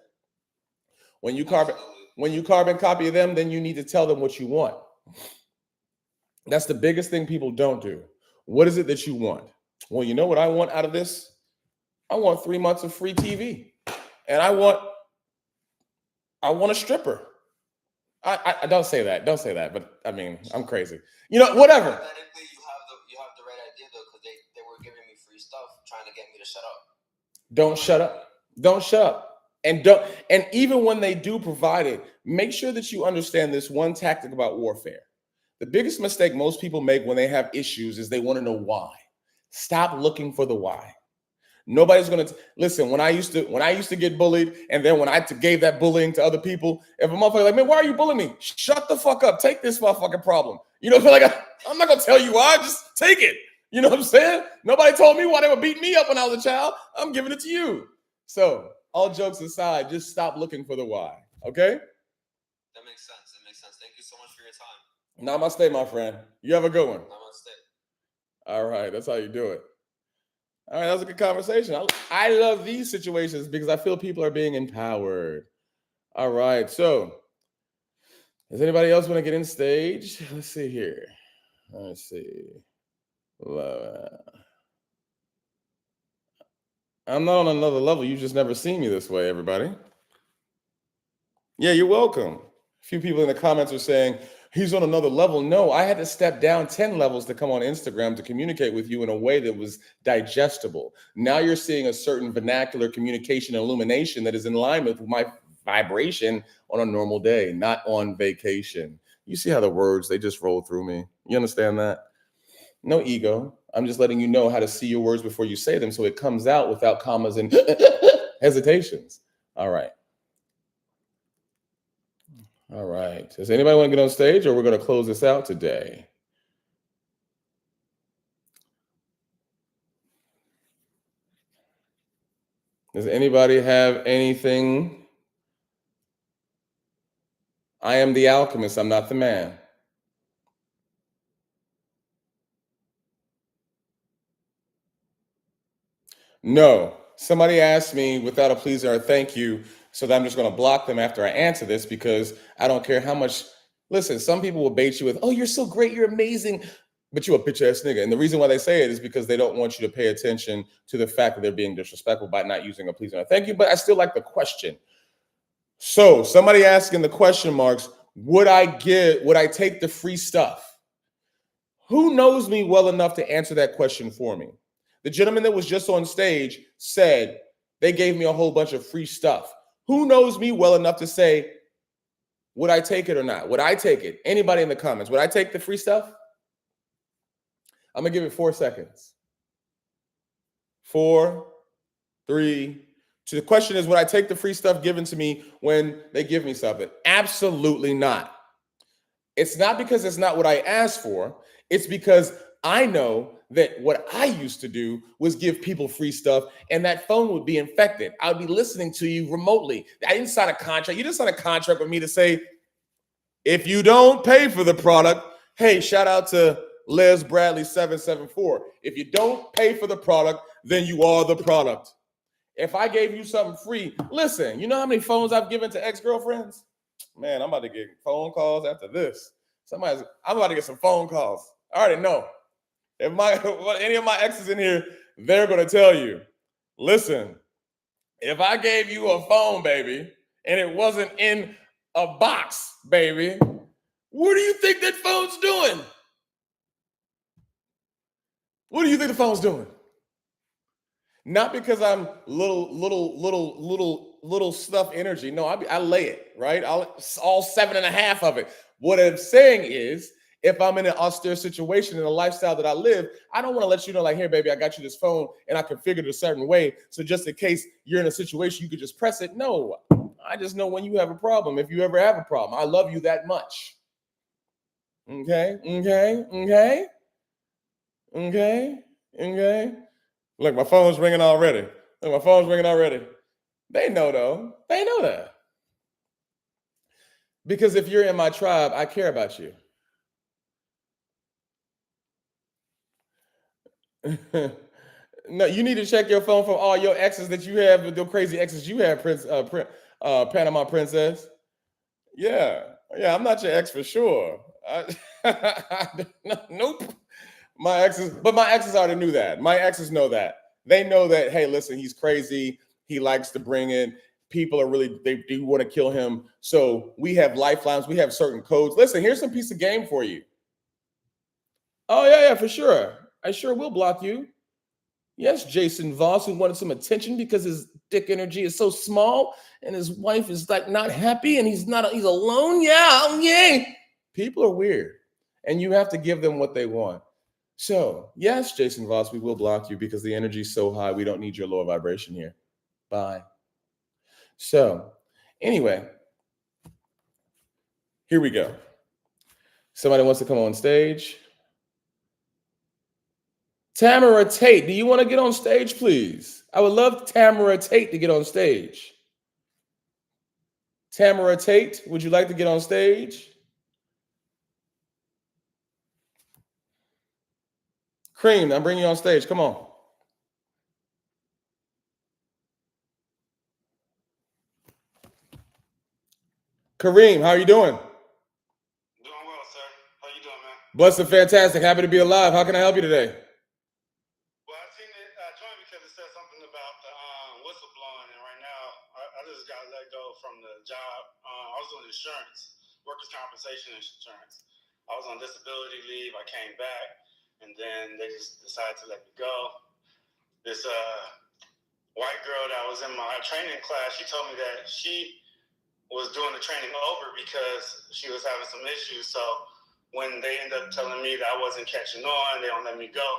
When you carbon copy them, then you need to tell them what you want. That's the biggest thing people don't do. What is it that you want? Well, you know what I want out of this? I want 3 months of free TV. And I want a stripper. I don't say that, but I mean, I'm crazy. Whatever. Hypothetically, you have the right idea though, because they were giving me free stuff, trying to get me to shut up. Don't shut up. And even when they do provide it, make sure that you understand this one tactic about warfare. The biggest mistake most people make when they have issues is they want to know why. Stop looking for the why. Nobody's going to listen. When I used to get bullied, and then when I gave that bullying to other people, if a motherfucker like, man, why are you bullying me? Shut the fuck up. Take this motherfucking problem. I'm not going to tell you why. Just take it. You know what I'm saying? Nobody told me why they were beating me up when I was a child. I'm giving it to you. So all jokes aside, just stop looking for the why. Okay? That makes sense. Thank you so much for your time. Namaste, my friend. You have a good one. Namaste. All right. That's how you do it. All right. That was a good conversation. I love these situations because I feel people are being empowered. All right. So does anybody else want to get in stage? Let's see here. Let's see. I'm not on another level. You just never seen me this way, everybody. Yeah, you're welcome. A few people in the comments are saying, he's on another level. No, I had to step down 10 levels to come on Instagram to communicate with you in a way that was digestible. Now you're seeing a certain vernacular communication and illumination that is in line with my vibration on a normal day, not on vacation. You see how the words, they just roll through me. You understand that? No ego. I'm just letting you know how to see your words before you say them so it comes out without commas and hesitations. All right. All right. Does anybody want to get on stage, or we're going to close this out today? Does anybody have anything? I am the alchemist. I'm not the man. No. Somebody asked me without a please or a thank you, so that I'm just going to block them after I answer this because I don't care how much. Listen, some people will bait you with, oh, you're so great, you're amazing, but you a bitch ass nigga. And the reason why they say it is because they don't want you to pay attention to the fact that they're being disrespectful by not using a please or a thank you. But I still like the question. So somebody asking the question marks, would I take the free stuff? Who knows me well enough to answer that question for me? The gentleman that was just on stage said they gave me a whole bunch of free stuff. Who knows me well enough to say, would I take it or not? Would I take it? Anybody in the comments, would I take the free stuff? I'm going to give it 4 seconds. 4, 3, 2. The question is, would I take the free stuff given to me when they give me something? Absolutely not. It's not because it's not what I asked for. It's because I know that what I used to do was give people free stuff, and that phone would be infected. I would be listening to you remotely. I didn't sign a contract. You didn't sign a contract with me to say, if you don't pay for the product, hey, shout out to Les Bradley 774. If you don't pay for the product, then you are the product. If I gave you something free, listen, you know how many phones I've given to ex-girlfriends? Man, I'm about to get phone calls after this. I'm about to get some phone calls. I already know. If any of my exes in here, they're going to tell you, listen, if I gave you a phone, baby, and it wasn't in a box, baby, What do you think that phone's doing? What do you think the phone's doing? Not because I'm little stuff energy. No, I lay it, right? All 7.5 of it. What I'm saying is, if I'm in an austere situation in a lifestyle that I live, I don't want to let you know, like, here, baby, I got you this phone and I configured it a certain way. So just in case you're in a situation, you could just press it. No, I just know when you have a problem, if you ever have a problem. I love you that much. Okay. Look, my phone's ringing already. They know, though. They know that. Because if you're in my tribe, I care about you. No, you need to check your phone for all your exes that you have, the crazy exes you have, Panama Princess. Yeah, I'm not your ex for sure. Nope. My exes already knew that. My exes know that. They know that, hey, listen, he's crazy. He likes to bring in people they do want to kill him. So we have lifelines, we have certain codes. Listen, here's some piece of game for you. Oh, yeah, for sure. I sure will block you. Yes, Jason Voss, who wanted some attention because his dick energy is so small and his wife is like not happy and he's alone. Yeah, yay. People are weird and you have to give them what they want. So, yes, Jason Voss, we will block you because the energy is so high. We don't need your lower vibration here. Bye. So, anyway, here we go. Somebody wants to come on stage. Tamara Tate, do you want to get on stage, please? I would love Tamara Tate to get on stage. Tamara Tate, would you like to get on stage? Cream, I'm bringing you on stage. Come on. Kareem, how are you doing? Doing well, sir. How you doing, man? Blessed and fantastic. Happy to be alive. How can I help you today? Well, I seen it. I joined because it said something about the whistleblowing, and right now I just got let go from the job. I was doing insurance, workers' compensation insurance. I was on disability leave. I came back, and then they just decided to let me go. This white girl that was in my training class, she told me that she was doing the training over because she was having some issues. So when they ended up telling me that I wasn't catching on, they don't let me go.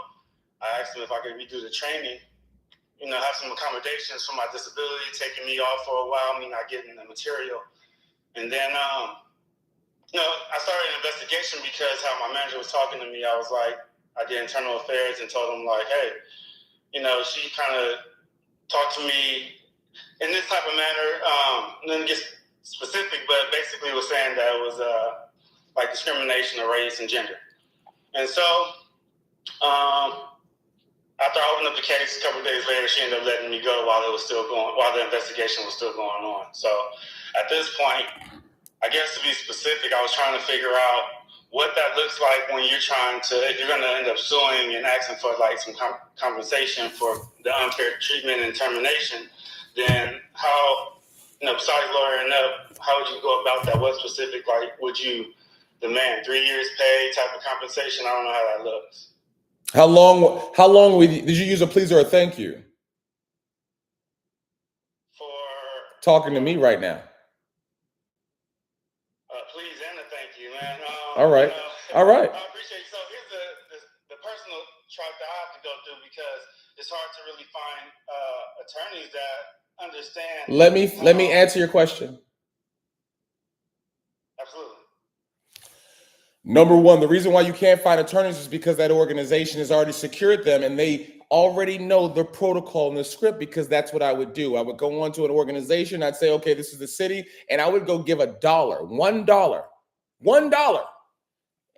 I asked them if I could redo the training, have some accommodations for my disability, taking me off for a while, me not getting the material. And then, I started an investigation because how my manager was talking to me, I was like, I did internal affairs and told them like, hey, she kind of talked to me in this type of manner, didn't get specific, but basically was saying that it was like discrimination of race and gender. And so after I opened up the case, a couple of days later, she ended up letting me go while the investigation was still going on. So at this point, I guess to be specific, I was trying to figure out what that looks like when if you're going to end up suing and asking for like some compensation for the unfair treatment and termination, then how, besides lawyering up, how would you go about that? What specific, like, would you demand 3 years pay type of compensation? I don't know how that looks. How long did you use a please or a thank you? For talking to me right now. Please and a thank you, man. All right. I appreciate it. So here's the personal track that I have to go through because it's hard to really find attorneys that understand. Let me answer your question. Absolutely. Number one, the reason why you can't find attorneys is because that organization has already secured them and they already know the protocol and the script, because that's what I would do. I would go onto an organization, I'd say, okay, this is the city, and I would go give $1.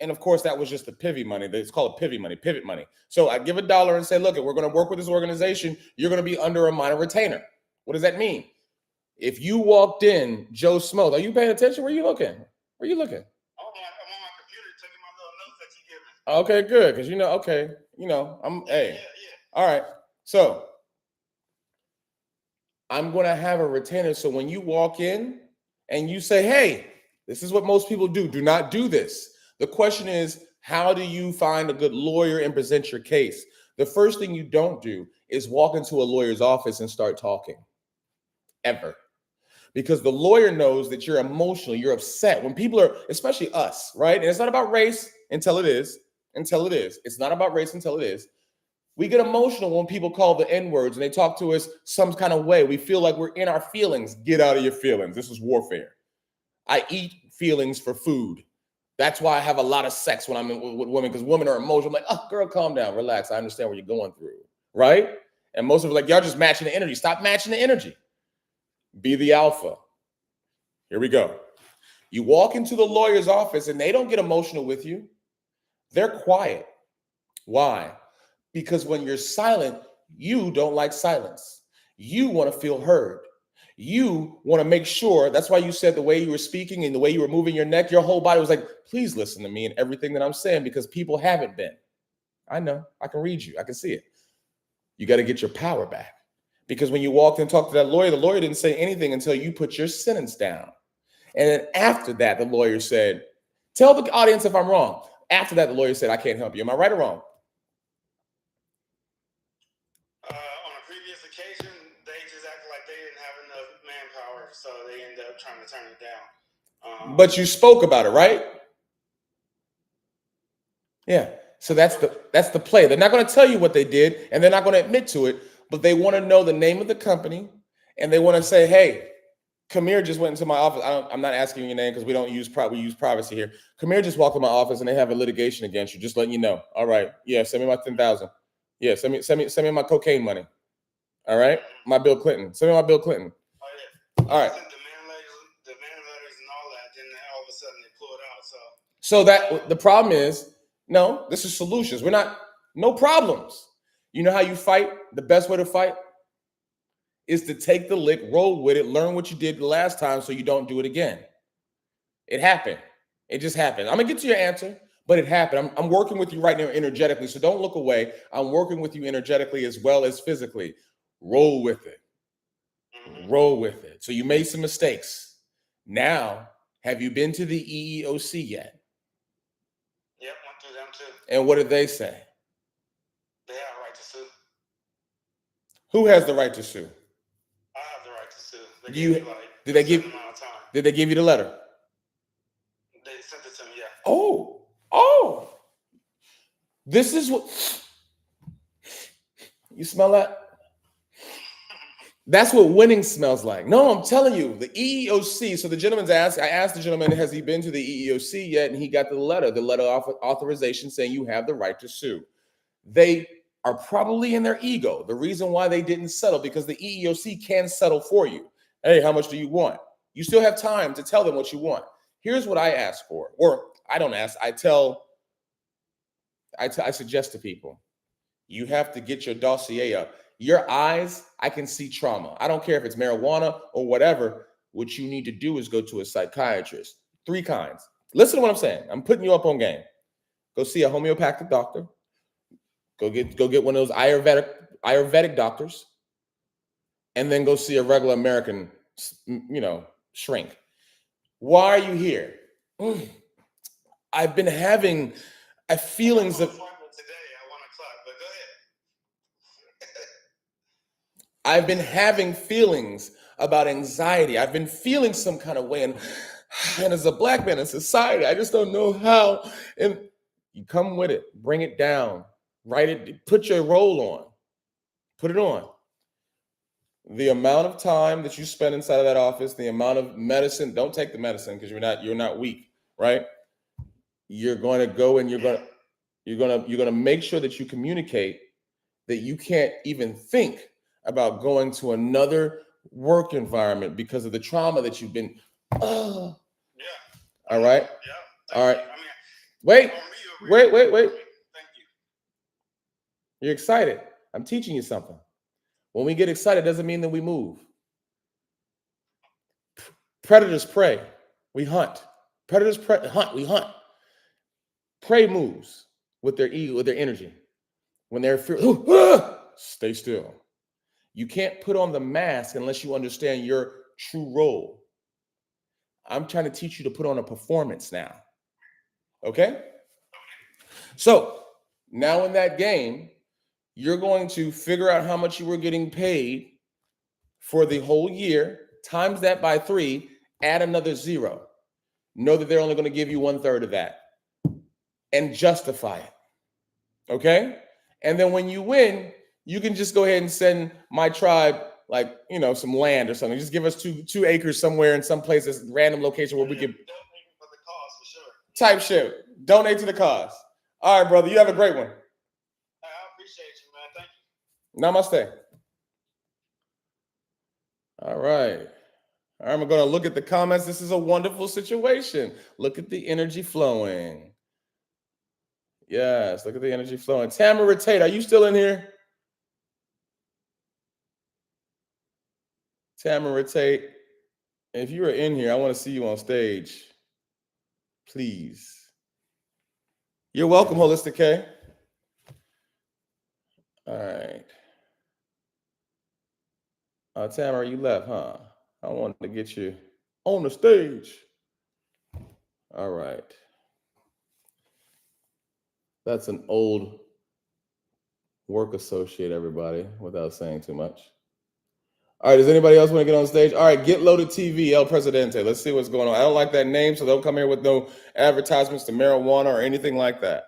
And of course, that was just the pivot money. It's called pivot money. So I give $1 and say, look, we're going to work with this organization. You're going to be under a minor retainer. What does that mean? If you walked in, Joe Smoke, are you paying attention? Where are you looking? I'm on my computer taking my little notes that you give me. Okay, good. Because hey. All right. So I'm going to have a retainer. So when you walk in and you say, hey, This is what most people do. Do not do this. The question is, how do you find a good lawyer and present your case? The first thing you don't do is walk into a lawyer's office and start talking. Ever. Because the lawyer knows that you're emotional, you're upset. When people are, especially us, right? And it's not about race until it is. It's not about race until it is. We get emotional when people call the N-words and they talk to us some kind of way. We feel like we're in our feelings. Get out of your feelings. This is warfare. I eat feelings for food. That's why I have a lot of sex when I'm with women, because women are emotional. I'm like, oh, girl, calm down, relax. I understand what you're going through, right? And most of them are like, y'all just matching the energy. Stop matching the energy. Be the alpha. Here we go. You walk into the lawyer's office and they don't get emotional with you. They're quiet. Why? Because when you're silent, you don't like silence. You want to feel heard. You want to make sure. That's why you said the way you were speaking and the way you were moving your neck, your whole body was like, please listen to me and everything that I'm saying, because people haven't been. I know. I can read you. I can see it. You got to get your power back. Because when you walked and talked to that lawyer, the lawyer didn't say anything until you put your sentence down. And then after that, the lawyer said, tell the audience if I'm wrong. After that, the lawyer said, I can't help you. Am I right or wrong? On a previous occasion, they just acted like they didn't have enough manpower, so they ended up trying to turn it down. But you spoke about it, right? Yeah. So that's the play. They're not going to tell you what they did, and they're not going to admit to it, but they want to know the name of the company, and they want to say, hey, Kamir just went into my office. I'm not asking your name because we use privacy here. Kamir just walked in my office and they have a litigation against you. Just letting you know. All right. Yeah, send me my 10,000. Yeah, send me my cocaine money. All right, my Bill Clinton. Send me my Bill Clinton. Oh yeah. All right. Demand letters and all that. Then all of a sudden they pull it out. So that the problem is, no, this is solutions. We're not, no problems. You know how you fight? The best way to fight is to take the lick, roll with it, learn what you did the last time so you don't do it again. It happened. It just happened. I'm going to get to your answer, but it happened. I'm working with you right now energetically, so don't look away. I'm working with you energetically as well as physically. Roll with it. Roll with it. So you made some mistakes. Now, have you been to the EEOC yet? Yep, went through them too. And what did they say? They have a right to sue. Who has the right to sue? I have the right to sue. They did they give you the letter? They sent it to me, yeah. Oh. This is what you smell that? That's what winning smells like. No, I'm telling you, the EEOC. So the gentleman's asked, I asked the gentleman, has he been to the EEOC yet? And he got the letter of authorization saying you have the right to sue. They are probably in their ego. The reason why they didn't settle, because the EEOC can settle for you. Hey, how much do you want? You still have time to tell them what you want. Here's what I ask for, or I don't ask, I suggest to people, you have to get your dossier up. Your eyes, I can see trauma. I don't care if it's marijuana or whatever. What you need to do is go to a psychiatrist. 3 kinds. Listen to what I'm saying. I'm putting you up on game. Go see a homeopathic doctor. Go get one of those Ayurvedic doctors. And then go see a regular American, shrink. Why are you here? I've been having feelings of... I've been having feelings about anxiety. I've been feeling some kind of way. And as a Black man in society, I just don't know how. And you come with it. Bring it down. Write it. Put your role on. Put it on. The amount of time that you spend inside of that office, the amount of medicine, don't take the medicine because you're not weak, right? You're going to go and you're going to make sure that you communicate that you can't even think about going to another work environment because of the trauma that you've been. Yeah. All right. Yeah. All right. Wait. Thank you. You're excited. I'm teaching you something. When we get excited, doesn't mean that we move. Predators prey. We hunt. Predators hunt. We hunt. Prey moves with their ego, with their energy. When they're fearful, stay still. You can't put on the mask unless you understand your true role. I'm trying to teach you to put on a performance now. Okay? So now in that game, you're going to figure out how much you were getting paid for the whole year, times that by 3, add another 0. Know that they're only going to give you 1/3 of that and justify it. Okay? And then when you win, you can just go ahead and send my tribe like, some land or something. Just give us two acres somewhere in some place, this random location where we can Donate for the cause for sure. type shit. Donate to the cause. All right, brother. You have a great one. I appreciate you, man. Thank you. Namaste. All right. I'm going to look at the comments. This is a wonderful situation. Look at the energy flowing. Yes, look at the energy flowing. Tamara Tate, are you still in here? Tamara Tate, if you are in here, I want to see you on stage. Please. You're welcome, Holistic K. All right. Tamara, you left, huh? I wanted to get you on the stage. All right. That's an old work associate, everybody, without saying too much. All right, does anybody else want to get on stage? All right, Get Loaded TV, El Presidente. Let's see what's going on. I don't like that name, so don't come here with no advertisements to marijuana or anything like that.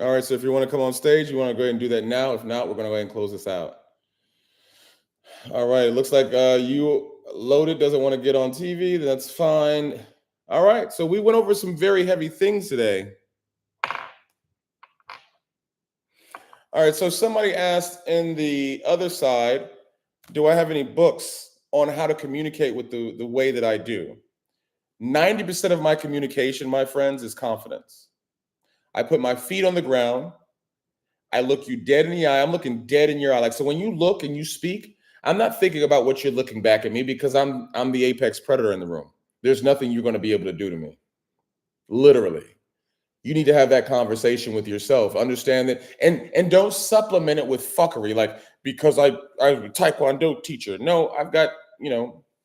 All right, so if you want to come on stage, you want to go ahead and do that now. If not, we're going to go ahead and close this out. All right, it looks like you Loaded doesn't want to get on TV. That's fine. All right, so we went over some very heavy things today. All right, so somebody asked in the other side, do I have any books on how to communicate with the way that I do? 90% of my communication, my friends, is confidence. I put my feet on the ground. I look you dead in the eye. I'm looking dead in your eye. Like, so when you look and you speak, I'm not thinking about what you're looking back at me because I'm the apex predator in the room. There's nothing you're going to be able to do to me. Literally. You need to have that conversation with yourself. Understand that, and don't supplement it with fuckery, like because I'm a Taekwondo teacher. No, I've got,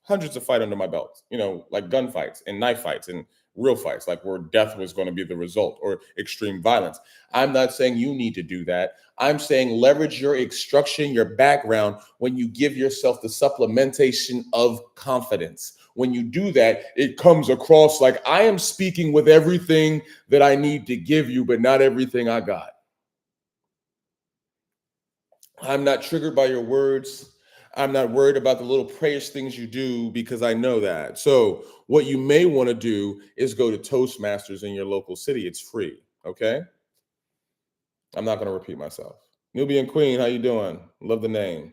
hundreds of fight under my belt, like gunfights and knife fights and real fights, like where death was going to be the result or extreme violence. I'm not saying you need to do that. I'm saying leverage your instruction, your background when you give yourself the supplementation of confidence. When you do that, it comes across like I am speaking with everything that I need to give you, but not everything I got. I'm not triggered by your words. I'm not worried about the little prayish things you do because I know that. So what you may want to do is go to Toastmasters in your local city. It's free, okay? I'm not going to repeat myself. Nubian Queen, how you doing? Love the name.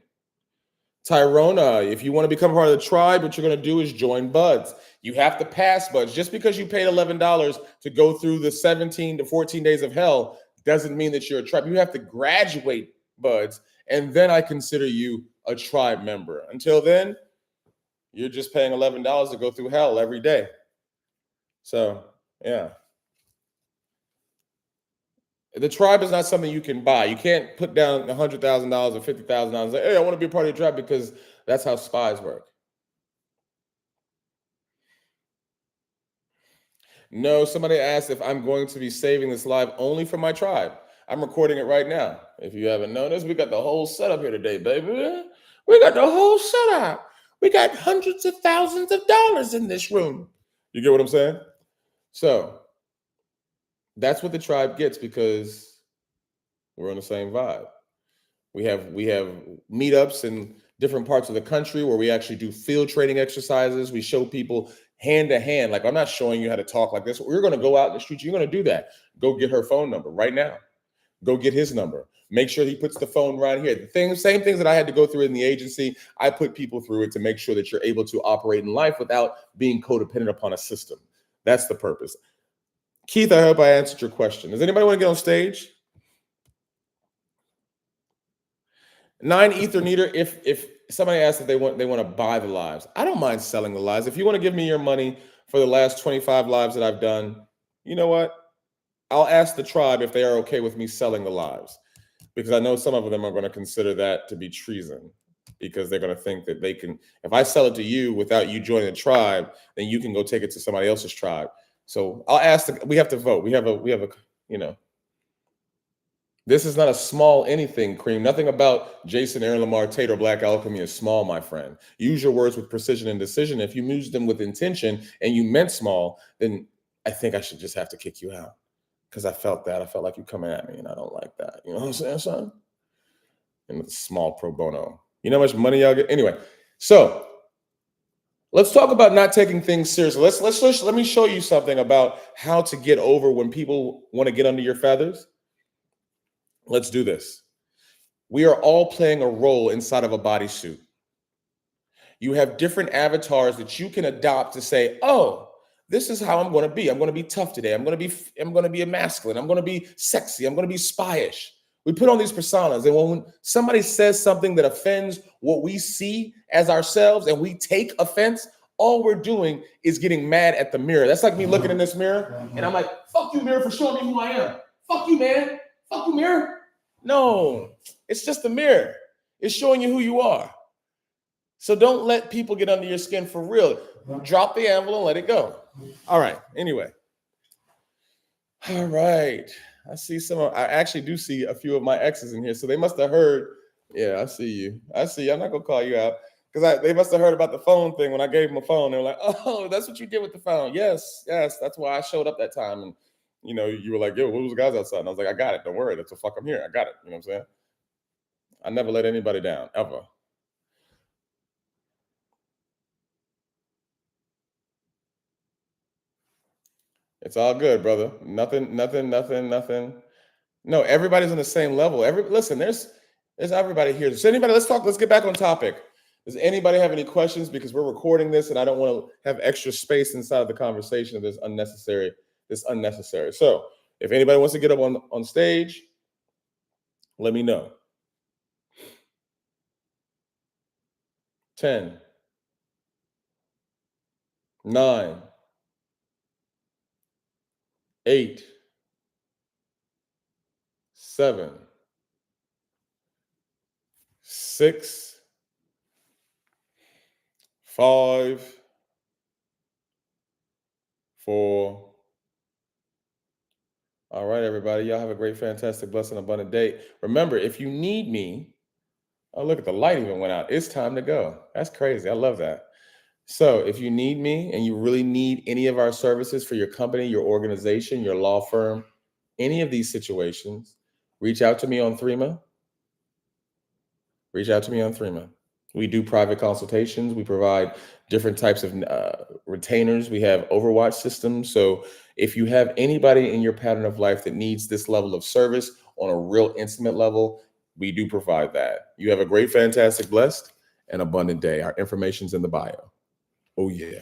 Tyrona, if you want to become part of the tribe, what you're going to do is join Buds. You have to pass Buds. Just because you paid $11 to go through the 17 to 14 days of hell doesn't mean that you're a tribe. You have to graduate Buds, and then I consider you a tribe member. Until then, you're just paying $11 to go through hell every day. So, yeah. The tribe is not something you can buy. You can't put down $100,000 or $50,000 and say, hey, I want to be a part of your tribe, because that's how spies work. No, somebody asked if I'm going to be saving this live only for my tribe. I'm recording it right now. If you haven't noticed, we got the whole setup here today, baby. We got the whole setup. We got hundreds of thousands of dollars in this room. You get what I'm saying? So that's what the tribe gets, because we're on the same vibe. We have meetups in different parts of the country where we actually do field training exercises. We show people hand to hand. Like, I'm not showing you how to talk like this. We're going to go out in the street. You're going to do that. Go get her phone number right now. Go get his number. Make sure he puts the phone right here. The same things that I had to go through in the agency, I put people through it to make sure that you're able to operate in life without being codependent upon a system. That's the purpose. Keith, I hope I answered your question. Does anybody want to get on stage? 9 Ether Neater, if somebody asks if they want to buy the lives, I don't mind selling the lives. If you want to give me your money for the last 25 lives that I've done, you know what? I'll ask the tribe if they are okay with me selling the lives, because I know some of them are going to consider that to be treason, because they're going to think that they can, if I sell it to you without you joining the tribe, then you can go take it to somebody else's tribe. So I'll ask, we have to vote. We have a, you know, this is not a small anything, Cream. Nothing about Jason, Aaron Lamar, Tate, or Black Alchemy is small, my friend. Use your words with precision and decision. If you use them with intention and you meant small, then I think I should just have to kick you out, because I felt that. I felt like you coming at me, and I don't like that. You know what I'm saying, son? And it's small pro bono. You know how much money y'all get? Anyway, so let's talk about not taking things seriously. Let me show you something about how to get over when people want to get under your feathers. Let's do this. We are all playing a role inside of a bodysuit. You have different avatars that you can adopt to say, oh, this is how I'm going to be. I'm going to be tough today. I'm going to be a masculine. I'm going to be sexy. I'm going to be spyish. We put on these personas, and when somebody says something that offends what we see as ourselves and we take offense, all we're doing is getting mad at the mirror. That's like me looking in this mirror and I'm like, fuck you, mirror, for showing me who I am. Fuck you, man. Fuck you, mirror. No, it's just the mirror. It's showing you who you are. So don't let people get under your skin for real. Drop the anvil and let it go. All right. Anyway. All right. I actually do see a few of my exes in here. So they must have heard. Yeah, I see you. I'm not going to call you out, because they must have heard about the phone thing when I gave them a phone. They were like, oh, that's what you did with the phone. Yes. That's why I showed up that time. And, you were like, yo, what was the guys outside? And I was like, I got it. Don't worry. That's the fuck I'm here. I got it. You know what I'm saying? I never let anybody down, ever. It's all good, brother. Nothing. No, everybody's on the same level. Listen, there's everybody here. Does anybody, let's get back on topic. Does anybody have any questions? Because we're recording this and I don't want to have extra space inside of the conversation that's unnecessary. So if anybody wants to get up on stage, let me know. 10, 9, 8, 7, 6, 5, 4. All right, everybody. Y'all have a great, fantastic, blessed, and abundant day. Remember, if you need me, oh, look at the light even went out. It's time to go. That's crazy. I love that. So if you need me and you really need any of our services for your company, your organization, your law firm, any of these situations, reach out to me on Threema. We do private consultations. We provide different types of retainers. We have Overwatch systems. So if you have anybody in your pattern of life that needs this level of service on a real intimate level, we do provide that. You have a great, fantastic, blessed, and abundant day. Our information's in the bio. Oh, yeah.